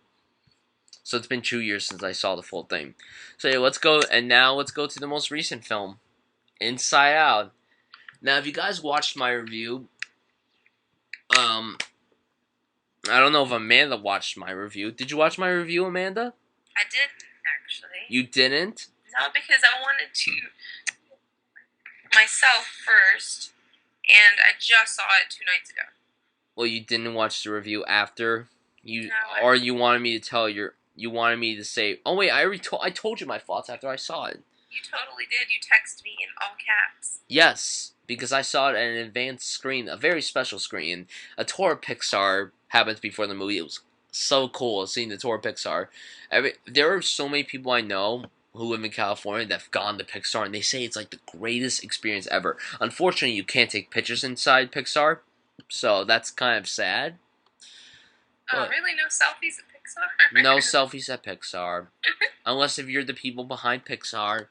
So it's been 2 years since I saw the full thing. So yeah, let's go to the most recent film, Inside Out. Now, if you guys watched my review, I don't know if Amanda watched my review. Did you watch my review, Amanda? I didn't, actually. You didn't? No, because I wanted to myself first, and I just saw it 2 nights ago. Well, you didn't watch the review after you, No, or you wanted me to tell you wanted me to say, oh wait, I told you my thoughts after I saw it. You totally did. You texted me in all caps. Yes, because I saw it at an advanced screen, a very special screen. A tour of Pixar happened before the movie. It was so cool seeing the tour of Pixar. There are so many people I know who live in California that have gone to Pixar, and they say it's like the greatest experience ever. Unfortunately, you can't take pictures inside Pixar, so that's kind of sad. Oh, But really? No selfies at Pixar? no selfies at Pixar, unless if you're the people behind Pixar.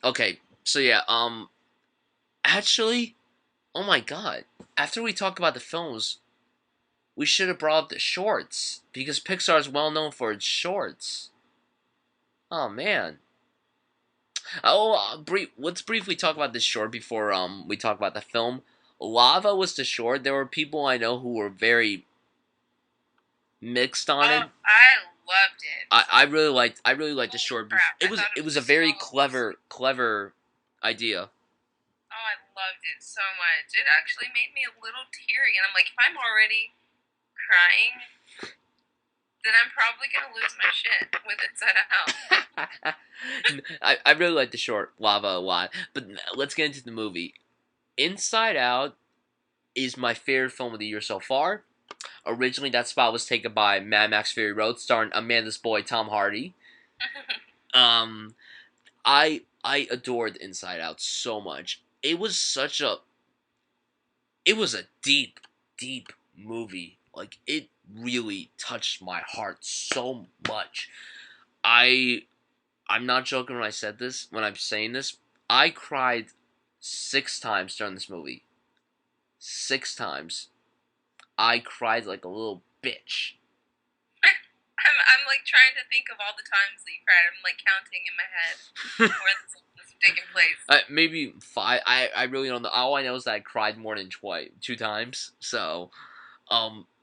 Okay, so yeah, actually, oh my god, after we talk about the films, we should have brought up the shorts, because Pixar is well known for its shorts. Oh man. Oh, let's briefly talk about this short before we talk about the film. Lava was the short. There were people I know who were very mixed on Oh, it. I loved it. I really liked the Holy short. crap! I thought It it was was a so very sweet. clever idea. Oh, I loved it so much. It actually made me a little teary, and I'm like, if I'm already crying, then I'm probably gonna lose my shit with Inside Out. I really like the short Lava a lot, but let's get into the movie. Inside Out is my favorite film of the year so far. Originally, that spot was taken by Mad Max Fury Road, starring Amanda's boy Tom Hardy. Um, I adored Inside Out so much. It was a deep movie. Like it really touched my heart so much. I I'm not joking when I said this. When I'm saying this, I cried 6 times during this movie. 6 times. I cried like a little bitch. I'm like trying to think of all the times that you cried. I'm like counting in my head where this taking place. Maybe 5. I really don't know. All I know is that I cried more than 2 times. So,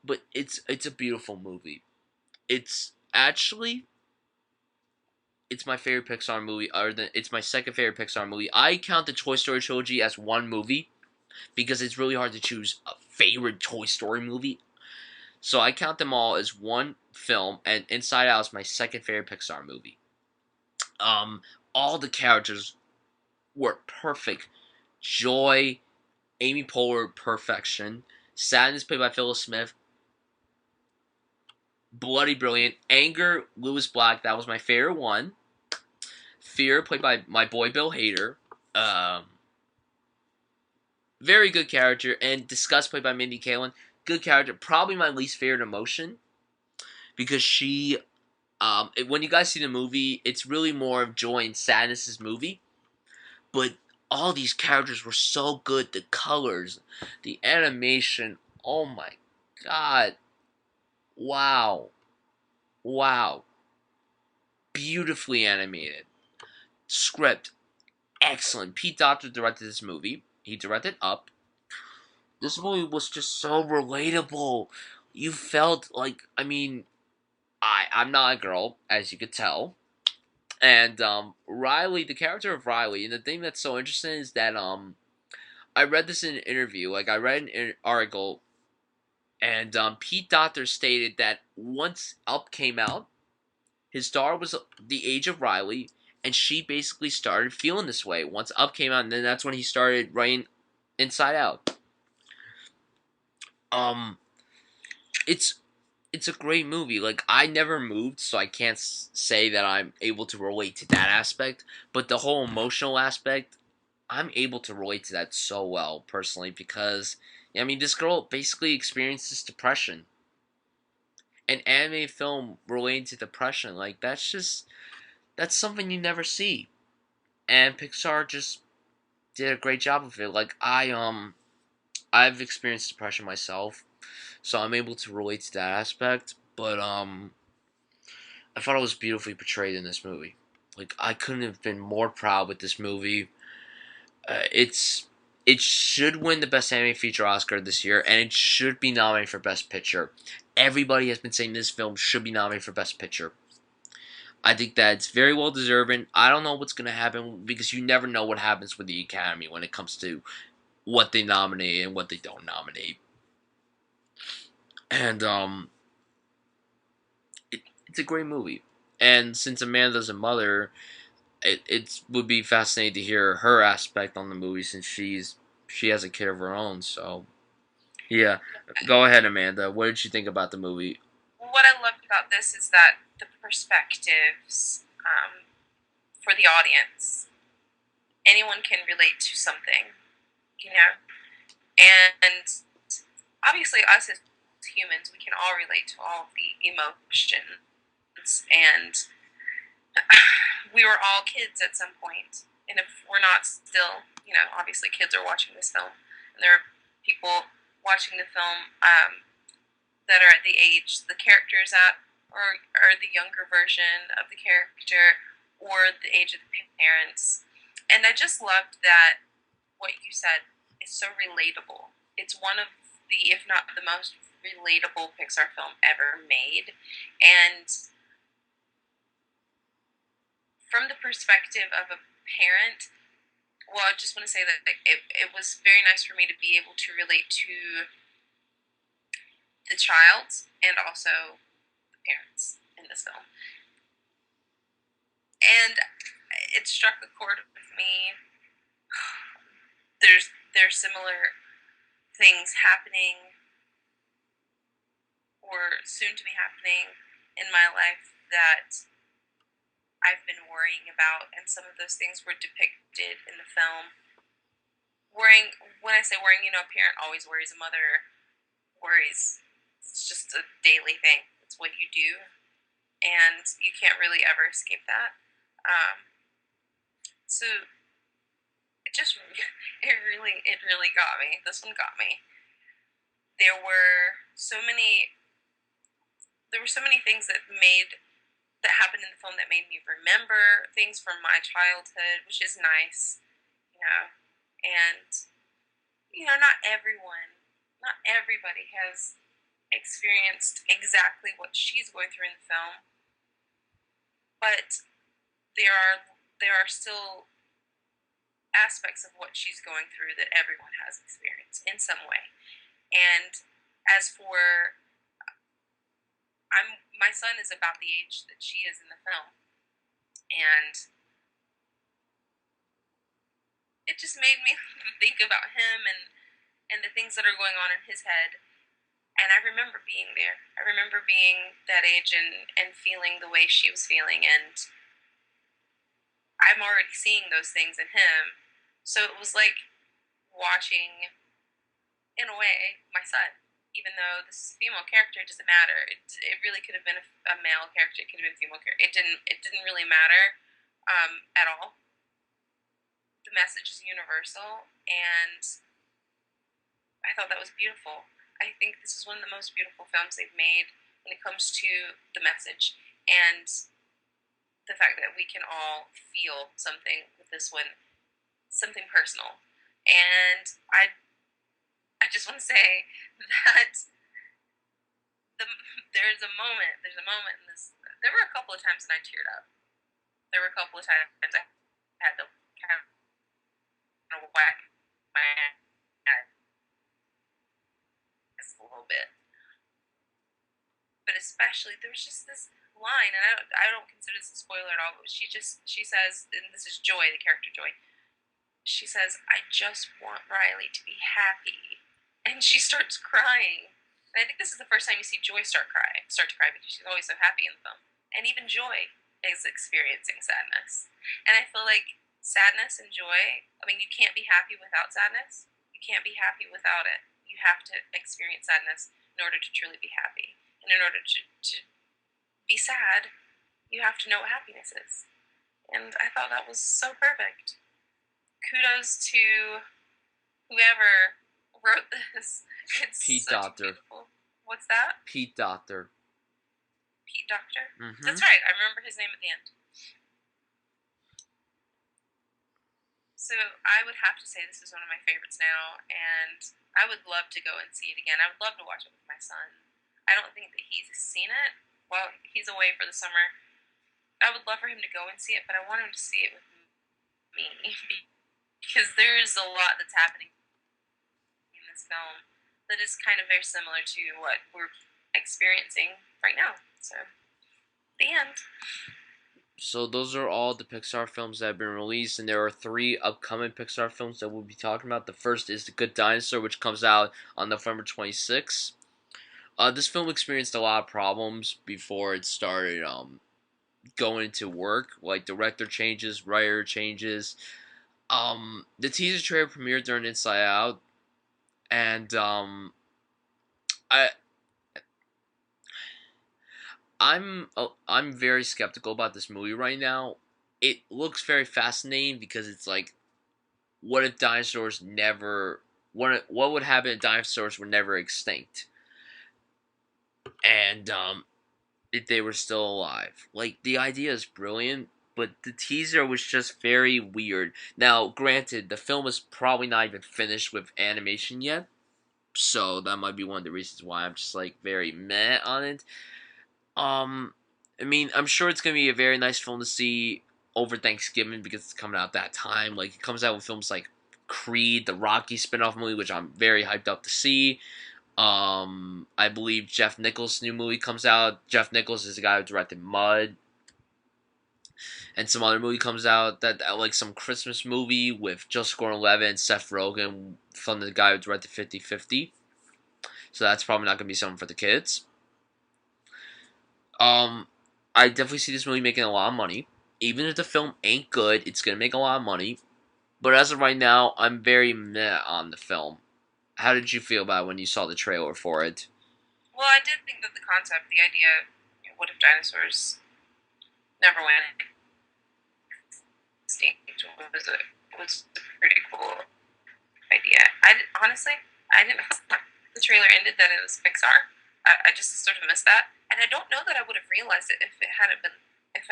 but it's a beautiful movie. It's actually it's my favorite Pixar movie. Other than it's my second favorite Pixar movie. I count the Toy Story trilogy as one movie because it's really hard to choose a favorite Toy Story movie. So I count them all as one film, and Inside Out is my second favorite Pixar movie. Um, all the characters were perfect. Joy, Amy Poehler, perfection. Sadness, played by Phyllis Smith, bloody brilliant. Anger, Lewis Black, that was my favorite one. Fear, played by my boy Bill Hader, um, very good character. And Disgust, played by Mindy Kaling, good character. Probably my least favorite emotion because when you guys see the movie, it's really more of joy and sadness's movie. But all these characters were so good. The colors, the animation. Oh my god! Wow, wow! Beautifully animated. Script excellent. Pete Docter directed this movie. He directed Up. This movie was just so relatable. You felt like I'm not a girl, as you could tell. And Riley, the character of Riley, and the thing that's so interesting is that I read this in an interview. Like I read an article, and Pete Docter stated that once Up came out, his daughter was the age of Riley, and she basically started feeling this way once Up came out, and then that's when he started writing Inside Out. Um, it's it's a great movie. Like I never moved, so I can't say that I'm able to relate to that aspect. But the whole emotional aspect, I'm able to relate to that so well personally because I mean this girl basically experiences depression. An anime film relating to depression, like that's something you never see. And Pixar just did a great job of it. Like I've experienced depression myself, so I'm able to relate to that aspect. But I thought it was beautifully portrayed in this movie. Like I couldn't have been more proud with this movie. It should win the best anime feature Oscar this year, and it should be nominated for best picture. Everybody has been saying this film should be nominated for best picture. I think that it's very well deserving. I don't know what's going to happen because you never know what happens with the Academy when it comes to what they nominate and what they don't nominate. And it's a great movie. And since Amanda's a mother, it would be fascinating to hear her aspect on the movie since she has a kid of her own. So yeah, go ahead, Amanda. What did you think about the movie? What I loved about this is that the perspectives for the audience, anyone can relate to something, you know, and obviously us as humans, we can all relate to all of the emotions, and we were all kids at some point, and if we're not still, you know, obviously kids are watching this film, and there are people watching the film that are at the age the character's at, or the younger version of the character, or the age of the parents. And I just loved that what you said is so relatable. It's one of the, if not the most relatable Pixar film ever made. And from the perspective of a parent, well, I just want to say that it was very nice for me to be able to relate to the child and also the parents in this film. And it struck a chord with me. There's similar things happening or soon to be happening in my life that I've been worrying about, and some of those things were depicted in the film. Worrying, when I say worrying, a parent always worries, a mother worries. It's just a daily thing. It's what you do, and you can't really ever escape that. So it just it really got me. This one got me. There were so many things that happened in the film that made me remember things from my childhood, which is nice, you know. And not everybody has experienced exactly what she's going through in the film, but there are still aspects of what she's going through that everyone has experienced in some way. And as for my son is about the age that she is in the film, and it just made me think about him and the things that are going on in his head. And I remember being there. I remember being that age and feeling the way she was feeling, and I'm already seeing those things in him. So it was like watching, in a way, my son. Even though this female character doesn't matter, it really could have been a male character. It could have been a female character. It didn't really matter at all. The message is universal, and I thought that was beautiful. I think this is one of the most beautiful films they've made when it comes to the message and the fact that we can all feel something with this one, something personal. And I just want to say that there's a moment in this. There were a couple of times that I teared up. There were a couple of times I had to kind of whack my head just a little bit. But especially, there was just this line, and I don't consider this a spoiler at all, but she says, and this is Joy, the character Joy, she says, "I just want Riley to be happy." And she starts crying. And I think this is the first time you see Joy start to cry, because she's always so happy in the film. And even Joy is experiencing sadness. And I feel like sadness and joy, I mean, you can't be happy without sadness. You can't be happy without it. You have to experience sadness in order to truly be happy. And in order to be sad, you have to know what happiness is. And I thought that was so perfect. Kudos to whoever wrote this. It's Pete such Docter. beautiful. What's that? Pete Docter. Pete Docter? Mm-hmm. That's right. I remember his name at the end. So I would have to say this is one of my favorites now, and I would love to go and see it again. I would love to watch it with my son. I don't think that he's seen it while he's away for the summer. I would love for him to go and see it, but I want him to see it with me because there is a lot that's happening in this film that is kind of very similar to what we're experiencing right now. So, the end. So those are all the Pixar films that have been released, and there are 3 upcoming Pixar films that we'll be talking about. The first is The Good Dinosaur, which comes out on November 26th. This film experienced a lot of problems before it started going to work, like director changes, writer changes. The teaser trailer premiered during Inside Out, and I I'm very skeptical about this movie right now. It looks very fascinating because it's like, what if dinosaurs never? What would happen if dinosaurs were never extinct? And if they were still alive? Like, the idea is brilliant, but the teaser was just very weird. Now, granted, the film is probably not even finished with animation yet, so that might be one of the reasons why I'm just like very meh on it. Um, I mean, I'm sure it's gonna be a very nice film to see over Thanksgiving because it's coming out that time. Like, it comes out with films like Creed, the Rocky spin-off movie, which I'm very hyped up to see. I believe Jeff Nichols' new movie comes out. Jeff Nichols is the guy who directed Mud, and some other movie comes out that like some Christmas movie with Joseph Gordon-Levitt and Seth Rogen from the guy who directed 50-50. So that's probably not gonna be something for the kids. Um, I definitely see this movie making a lot of money. Even if the film ain't good, it's gonna make a lot of money. But as of right now, I'm very meh on the film. How did you feel about it when you saw the trailer for it? Well, I did think that the concept, the idea, what if dinosaurs never went extinct, was a pretty cool idea. Honestly, I didn't. The trailer ended that it was Pixar. I just sort of missed that, and I don't know that I would have realized it if it hadn't been if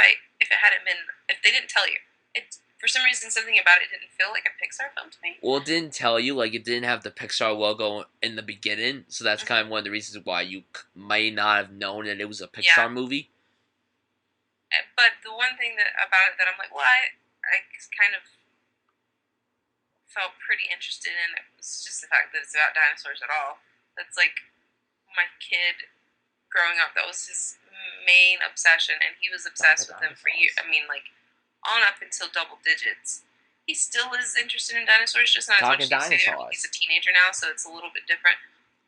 they didn't tell you. It for some reason something about it didn't feel like a Pixar film to me. Well, it didn't tell you, like, it didn't have the Pixar logo in the beginning, so that's kind of one of the reasons why you might not have known that it was a Pixar movie. But the one thing about it that I'm like, well, I kind of felt pretty interested in it was just the fact that it's about dinosaurs at all. That's like my kid growing up. That was his main obsession, and he was obsessed with them for years. I mean, like on up until double digits. He still is interested in dinosaurs, just not as much as he used to. He's a teenager now, so it's a little bit different.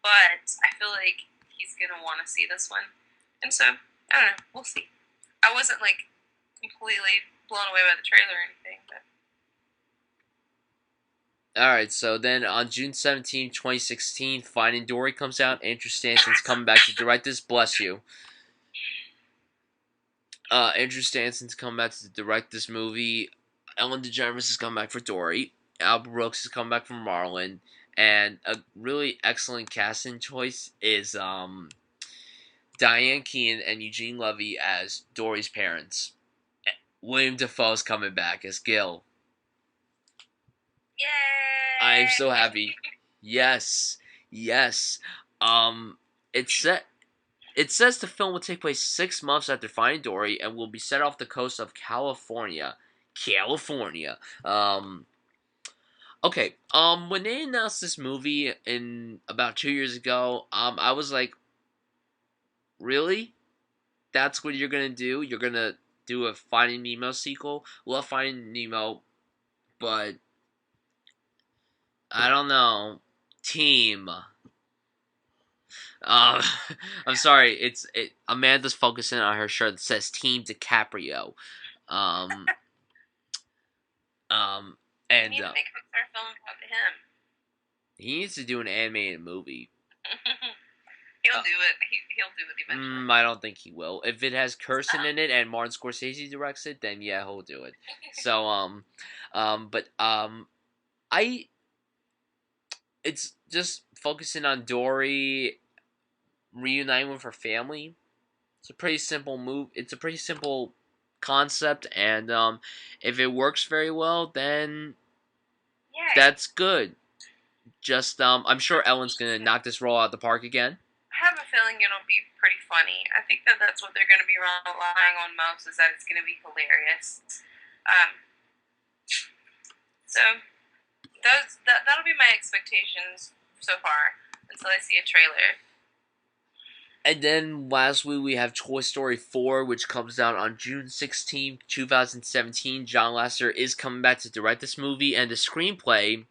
But I feel like he's gonna want to see this one, and so I don't know. We'll see. I wasn't like completely blown away by the trailer or anything, but. Alright, so then on June 17, 2016, Finding Dory comes out. Andrew Stanton's coming back to direct this. Bless you. Andrew Stanton's coming back to direct this movie. Ellen DeGeneres is coming back for Dory. Al Brooks is coming back for Marlin. And a really excellent casting choice is Diane Keaton and Eugene Levy as Dory's parents. William Dafoe's coming back as Gil. Yay! I'm so happy. Yes. It says the film will take place 6 months after Finding Dory and will be set off the coast of California. Okay. When they announced this movie in about 2 years ago, I was like, really? That's what you're gonna do? You're gonna do a Finding Nemo sequel? Love Finding Nemo, but I don't know. Team. I'm sorry. Amanda's focusing on her shirt that says Team DiCaprio. Um, and We need to make a Pixar film about him. he needs to do an animated movie. He'll do it. He'll do it eventually. I don't think he will. If it has cursing in it and Martin Scorsese directs it, then yeah, he'll do it. So, it's just focusing on Dory reuniting with her family. It's a pretty simple move. It's a pretty simple concept, and if it works very well, then that's good. Just I'm sure Ellen's gonna knock this role out the park again. I have a feeling it'll be pretty funny. I think that's what they're gonna be relying on most, is that it's gonna be hilarious. So that'll be my expectations so far until I see a trailer. And then lastly, we have Toy Story 4, which comes out on June 16th, 2017. John Lasseter is coming back to direct this movie, and the screenplay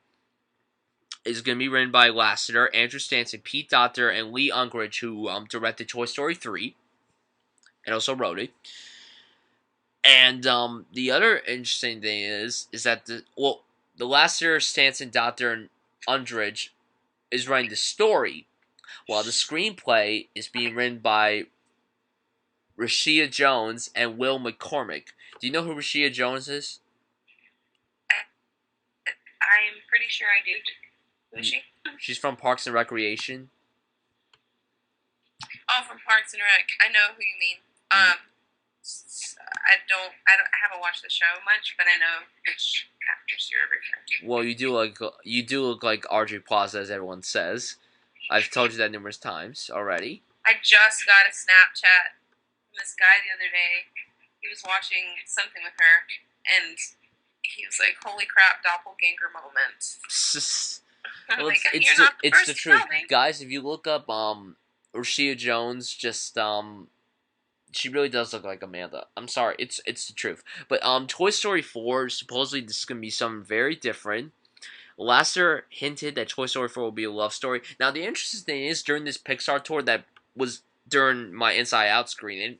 is going to be written by Lasseter, Andrew Stanton, Pete Docter, and Lee Unkrich, who directed Toy Story 3, and also wrote it. And the other interesting thing is that the Lasseter, Stanton, Docter, and Unkrich is writing the story, while the screenplay is being written by Rashida Jones and Will McCormick. Do you know who Rashida Jones is? I'm pretty sure I do. Who is she? She's from Parks and Recreation. Oh, from Parks and Rec. I know who you mean. I haven't watched the show much, but I know which actors you're referring to. Well, you do look like RJ Plaza, as everyone says. I've told you that numerous times already. I just got a Snapchat from this guy the other day. He was watching something with her, and he was like, "Holy crap, doppelganger moment." Well, Like, it's you're not the it's the first to truth, tell me. guys. If you look up Rashida Jones, just she really does look like Amanda. I'm sorry, it's the truth. But Toy Story 4, supposedly this is gonna be something very different. Lasseter hinted that Toy Story 4 will be a love story. Now the interesting thing is, during this Pixar tour that was during my Inside Out screening,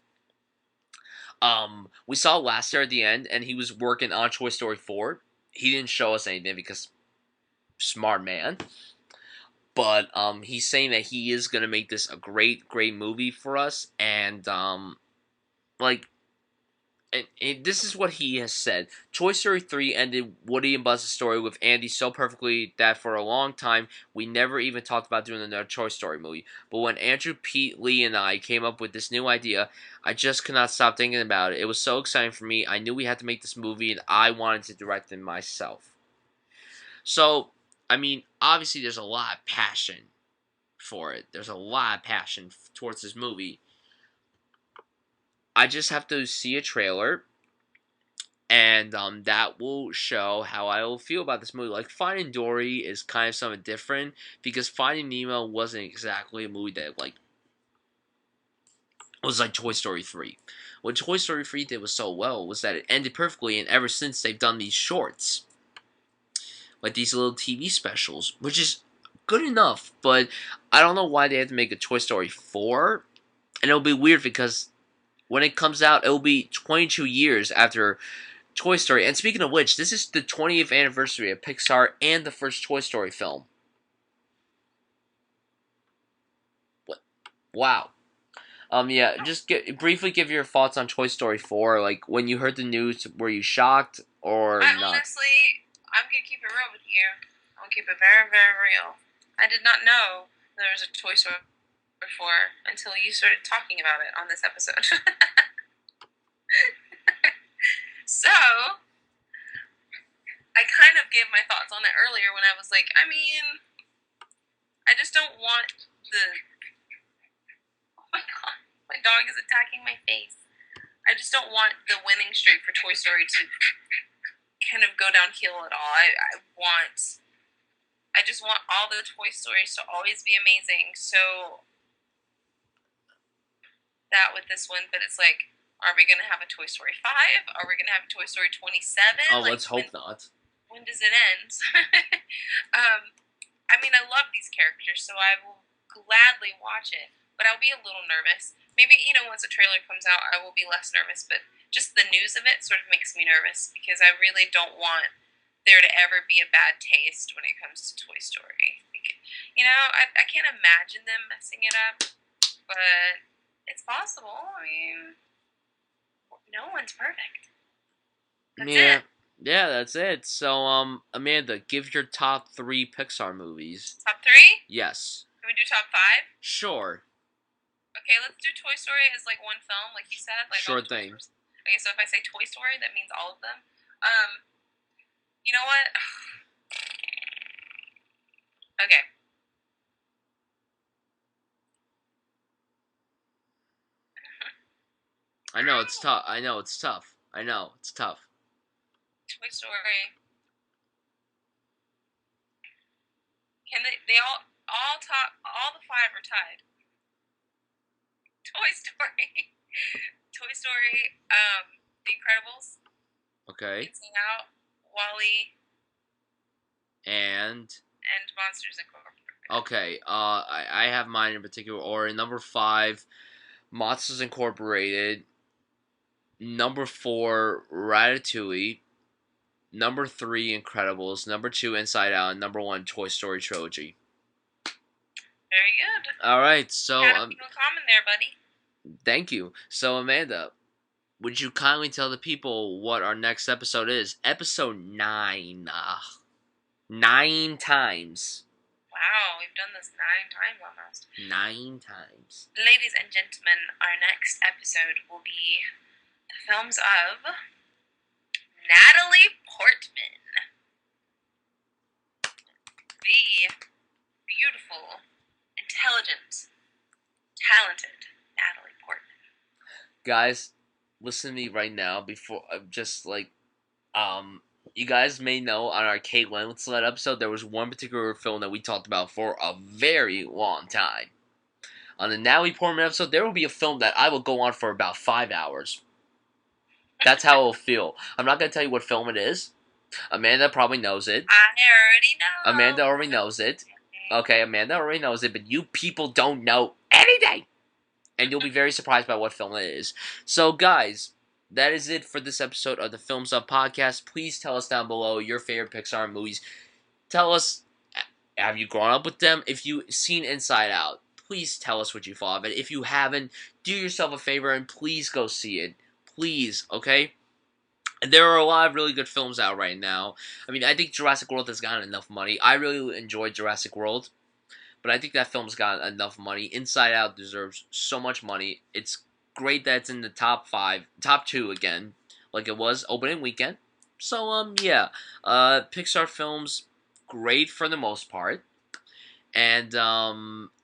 we saw Lasseter at the end, and he was working on Toy Story 4. He didn't show us anything because smart man. But he's saying that he is gonna make this a great movie for us, and like and this is what he has said. Toy Story 3 ended Woody and Buzz's story with Andy so perfectly that for a long time we never even talked about doing another Toy Story movie. But when Andrew, Pete, Lee, and I came up with this new idea, I just could not stop thinking about it. It was so exciting for me. I knew we had to make this movie, and I wanted to direct it myself. So, I mean, obviously there's a lot of passion for it. There's a lot of passion towards this movie. I just have to see a trailer, and that will show how I will feel about this movie. Like, Finding Dory is kind of something different, because Finding Nemo wasn't exactly a movie that was like Toy Story 3. What Toy Story 3 did was so well was that it ended perfectly, and ever since they've done these shorts, like these little TV specials, which is good enough, but I don't know why they had to make a Toy Story 4, and it'll be weird because when it comes out, it'll be 22 years after Toy Story. And speaking of which, this is the 20th anniversary of Pixar and the first Toy Story film. What? Wow. Yeah, just briefly give your thoughts on Toy Story 4. Like, when you heard the news, were you shocked or not? I'm gonna keep it real with you. I'm gonna keep it very, very real. I did not know there was a Toy Story before until you started talking about it on this episode. So, I kind of gave my thoughts on it earlier when I was like, I mean, I just don't want the. Oh my god, my dog is attacking my face. I just don't want the winning streak for Toy Story to kind of go downhill at all. I just want all the Toy Stories to always be amazing. So that with this one, but it's like, are we gonna have a Toy Story 5? Are we gonna have a Toy Story 27? Oh, Like, let's hope not. when does it end? I mean, I love these characters, so I will gladly watch it, but I'll be a little nervous. Maybe, once a trailer comes out, I will be less nervous, but just the news of it sort of makes me nervous because I really don't want there to ever be a bad taste when it comes to Toy Story. I can't imagine them messing it up, but it's possible. I mean, no one's perfect. That's Yeah. it. Yeah, that's it. So, Amanda, give your top 3 Pixar movies. Top 3? Yes. Can we do top 5? Sure. Okay, let's do Toy Story as like one film, like you said. Like Sure thing. Okay, so if I say Toy Story, that means all of them. You know what? Okay. I know it's tough. I know it's tough. Toy Story. Can they all top, all the 5 are tied. Toy Story. Toy Story, The Incredibles. Okay. Inside Out, Wall-E, And and Monsters Incorporated. okay, I have mine in particular order. Number 5, Monsters Incorporated. Number 4, Ratatouille. Number 3, Incredibles. Number 2, Inside Out. And number 1, Toy Story Trilogy. Very good. All right, so Had a few in common there, buddy. thank you. So, Amanda, would you kindly tell the people what our next episode is? Episode 9. 9 times. Wow, we've done this 9 times almost. 9 times. Ladies and gentlemen, our next episode will be The films of Natalie Portman. The beautiful, intelligent, talented Natalie Portman. Guys, listen to me right now before just like you guys may know on our Kate Winslet episode there was one particular film that we talked about for a very long time. On the Natalie Portman episode, there will be a film that I will go on for about 5 hours. That's how it will feel. I'm not gonna tell you what film it is. Amanda probably knows it. I already know. Amanda already knows it. Okay, Amanda already knows it, but you people don't know anything! And you'll be very surprised by what film it is. So, guys, that is it for this episode of the Films Up Podcast. Please tell us down below your favorite Pixar movies. Tell us, have you grown up with them? If you've seen Inside Out, please tell us what you thought of it. If you haven't, do yourself a favor and please go see it. Please, okay? There are a lot of really good films out right now. I mean, I think Jurassic World has gotten enough money. I really enjoyed Jurassic World, but I think that film's got enough money. Inside Out deserves so much money. It's great that it's in the top two again, like it was opening weekend. So, yeah. Pixar films, great for the most part. And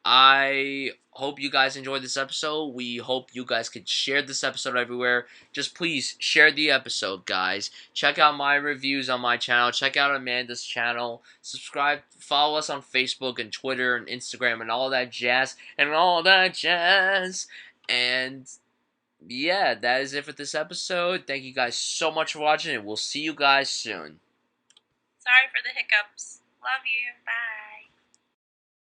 I hope you guys enjoyed this episode. We hope you guys could share this episode everywhere. Just please share the episode, guys. Check out my reviews on my channel. Check out Amanda's channel. Subscribe. Follow us on Facebook and Twitter and Instagram and all that jazz. And yeah, that is it for this episode. Thank you guys so much for watching, and we'll see you guys soon. Sorry for the hiccups. Love you. Bye.